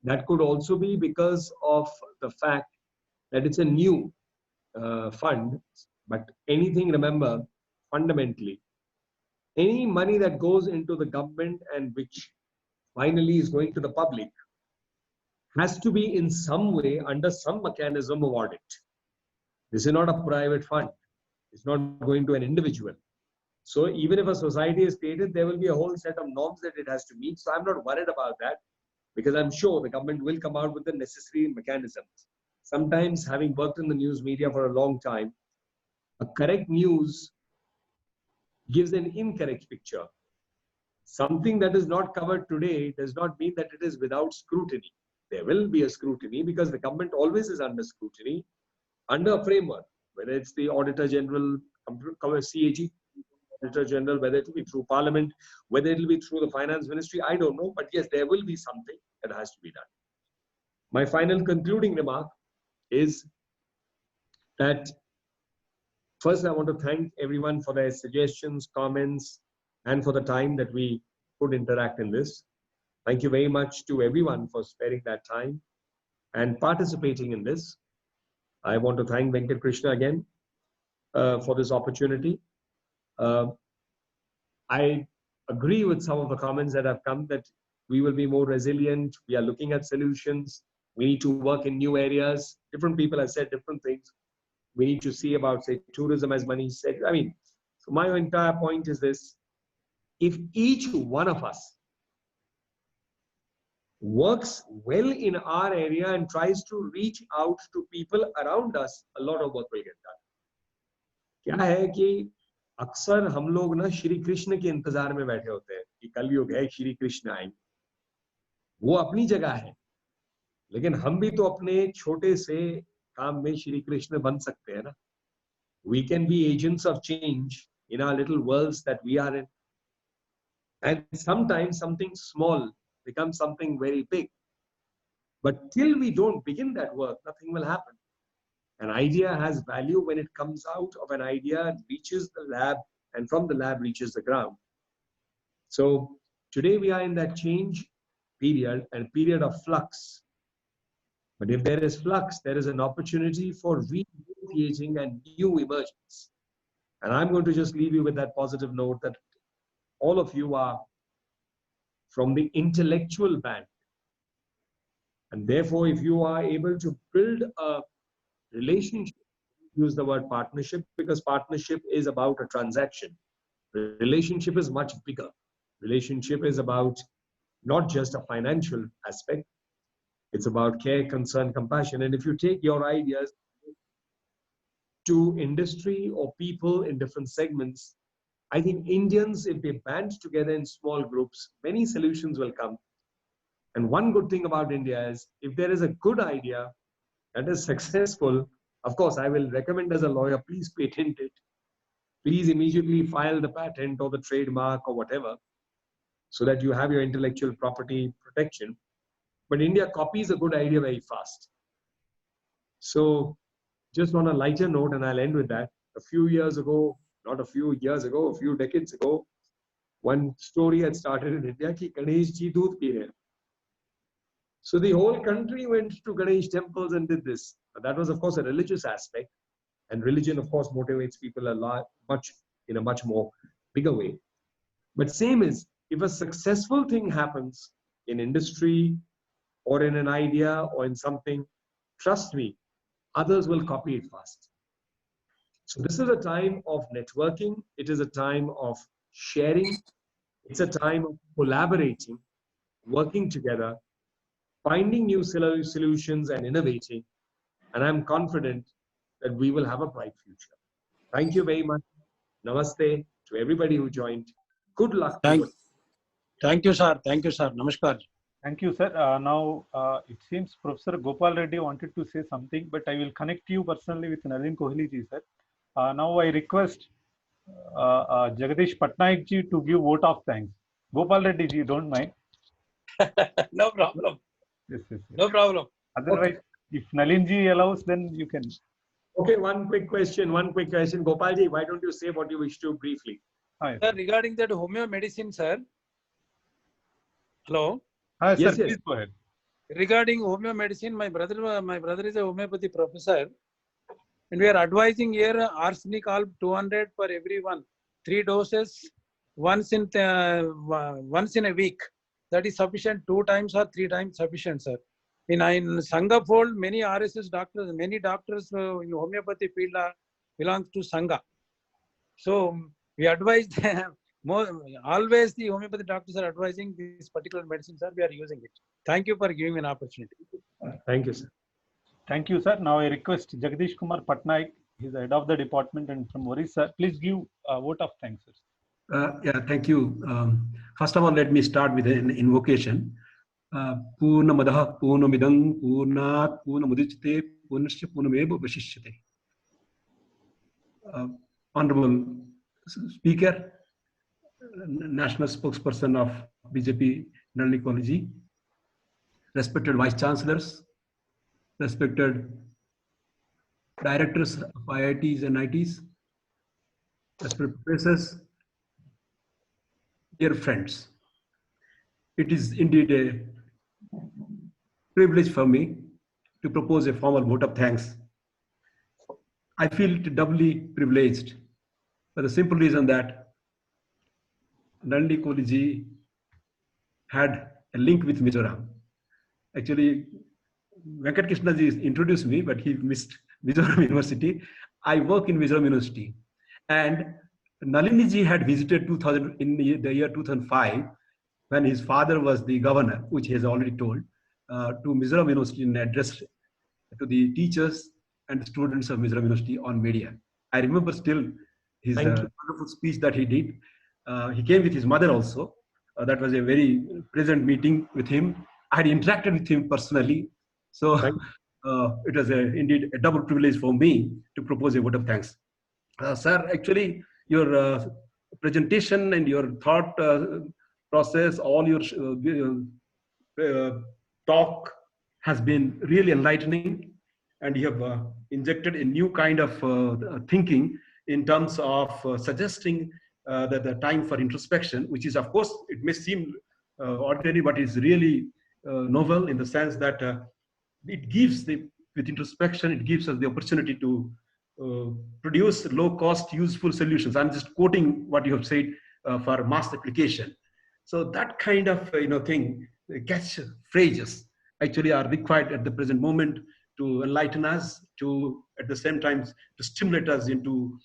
That could also be because of the fact that it's a new fund. But anything, remember, fundamentally, any money that goes into the government and which finally is going to the public has to be in some way under some mechanism of audit. This is not a private fund. It's not going to an individual. So even if a society is created, there will be a whole set of norms that it has to meet. So I'm not worried about that, because I'm sure the government will come out with the necessary mechanisms. Sometimes, having worked in the news media for a long time, a correct news gives an incorrect picture. Something that is not covered today does not mean that it is without scrutiny. There will be a scrutiny because the government always is under scrutiny, under a framework, whether it's the Auditor General, CAG, Auditor General, whether it will be through Parliament, whether it will be through the Finance Ministry, I don't know. But yes, there will be something. that has to be done. My final concluding remark is that first I want to thank everyone for their suggestions, comments, and for the time that we could interact in this. Thank you very much to everyone for sparing that time and participating in this. I want to thank Venkat Krishna again for this opportunity. I agree with some of the comments that have come that we will be more resilient. We are looking at solutions. We need to work in new areas. Different people have said different things. We need to see about, say, tourism, as Manish said. I mean, so my entire point is this. If each one of us works well in our area and tries to reach out to people around us, a lot of work will get done. क्या है कि अक्सर हम लोग ना श्री कृष्ण के इंतजार में बैठे होते हैं कि कलयुग है, श्री कृष्ण आएंगे. वो अपनी जगह है, लेकिन हम भी तो अपने छोटे से काम में श्री कृष्ण बन सकते हैं ना. We can be agents of change in our little worlds that we are in. And sometimes something small becomes something very big. But till we don't begin that work, nothing will happen. An idea has value when it comes out of an idea, reaches the lab, and from the lab reaches the ground. So today we are in that change period and period of flux. But if there is flux, there is an opportunity for re-creating and new emergence. And I'm going to just leave you with that positive note that all of you are from the intellectual band. And therefore, if you are able to build a relationship, use the word partnership, because partnership is about a transaction. Relationship is much bigger. Relationship is about not just a financial aspect. It's about care, concern, compassion. And if you take your ideas to industry or people in different segments, I think Indians, if they band together in small groups, many solutions will come. And one good thing about India is if there is a good idea that is successful, of course, I will recommend as a lawyer, please patent it. Please immediately file the patent or the trademark or whatever, so that you have your intellectual property protection. But India copies a good idea very fast. So just on a lighter note, and I'll end with that, a few years ago, not a few years ago, a few decades ago, one story had started in India ki Ganesh ji doodh pi rahe. So the whole country went to Ganesh temples and did this. But that was, of course, a religious aspect. And religion, of course, motivates people a lot, in a much more bigger way. But same is, if a successful thing happens in industry or in an idea or in something, trust me, others will copy it fast. So this is a time of networking. It is a time of sharing. It's a time of collaborating, working together, finding new solutions and innovating. And I'm confident that we will have a bright future. Thank you very much. Namaste to everybody who joined. Good luck. Thank you, sir. Thank you, sir. Namaskar. Thank you, sir. Now, it seems Professor Gopal Reddy wanted to say something, but I will connect you personally with Nalin Kohli ji, sir. Now, I request Jagadish Patnaik ji to give vote of thanks. Gopal Reddy ji, don't mind. No problem. Yes, yes, yes. No problem. Otherwise, if Nalin ji allows, then you can. Okay, one quick question. Gopal ji, why don't you say what you wish to briefly? Hi. Sir, regarding that homeo medicine, sir. Hello. Hi, sir. Yes, yes. Please go ahead. Regarding homeo medicine, my brother is a homeopathy professor, and we are advising here arsenic alb 200 for everyone, 3 doses, once in a week. That is sufficient. 2 times or 3 times sufficient, sir. In Sangha fold, many RSS doctors, many doctors in homeopathy field belong to Sangha. So we advise them. Always the homeopathy doctors are advising this particular medicine, sir. We are using it. Thank you for giving me an opportunity. Thank you, sir. Thank you, sir. Now I request Jagadish Kumar Patnaik, he's the head of the department and from Orissa. Please give a vote of thanks, sir. Yeah, thank you. First of all, let me start with an invocation. Purnamadaha Purnamidang Purnat Purnamudicite Purnasya Purnameva Vashishyate. Honorable Speaker, National Spokesperson of BJP, Nalini Kohli ji, respected vice chancellors, respected directors of IITs and ITs, respected professors, dear friends. It is indeed a privilege for me to propose a formal vote of thanks. I feel doubly privileged for the simple reason that Nalini Kohli had a link with Mizoram. Actually, Venkat Krishna ji introduced me, but he missed Mizoram University. I work in Mizoram University. And Nalini ji had visited 2000 in the year 2005 when his father was the governor, which he has already told, to Mizoram University and addressed to the teachers and the students of Mizoram University on media. I remember still his wonderful speech that he did. He came with his mother also. That was a very pleasant meeting with him. I had interacted with him personally. So it was indeed a double privilege for me to propose a vote of thanks. Sir, actually, your presentation and your thought process, all your talk has been really enlightening, and you have injected a new kind of thinking in terms of suggesting the time for introspection, which is, of course, it may seem ordinary, but is really novel in the sense that it gives with introspection, it gives us the opportunity to produce low-cost, useful solutions. I'm just quoting what you have said for mass application. So that kind of thing, catch phrases actually are required at the present moment to enlighten us, to at the same time to stimulate us into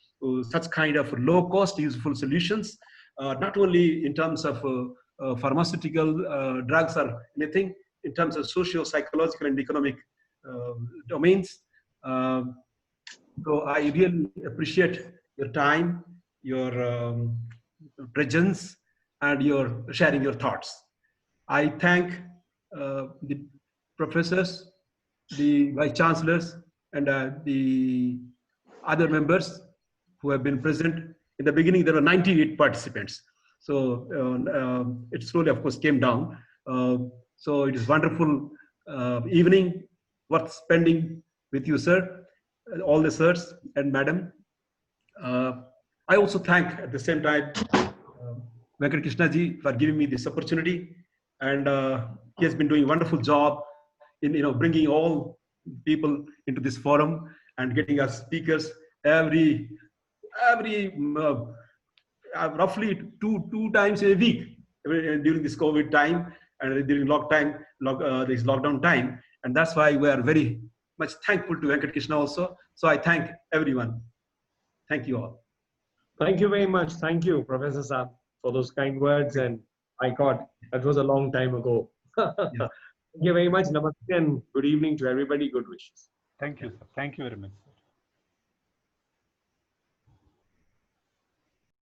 such kind of low-cost, useful solutions, not only in terms of pharmaceutical drugs or anything, in terms of socio-psychological and economic domains. So I really appreciate your time, your presence, and your sharing your thoughts. I thank the professors, the vice chancellors, and the other members who have been present. In the beginning, there were 98 participants. So it slowly, of course, came down. So it is wonderful evening worth spending with you, sir, all the sirs and madam. I also thank at the same time Venkat Krishna ji for giving me this opportunity, and he has been doing a wonderful job in bringing all people into this forum and getting us speakers every roughly two times a week during this COVID time and during this lockdown time, and that's why we are very much thankful to Venkat Krishna also. So I thank everyone. Thank you all. Thank you very much. Thank you, Professor Saab, for those kind words. And my God, that was a long time ago. Yeah. Thank you very much. Namaste and good evening to everybody. Good wishes. Thank you, sir. Thank you very much.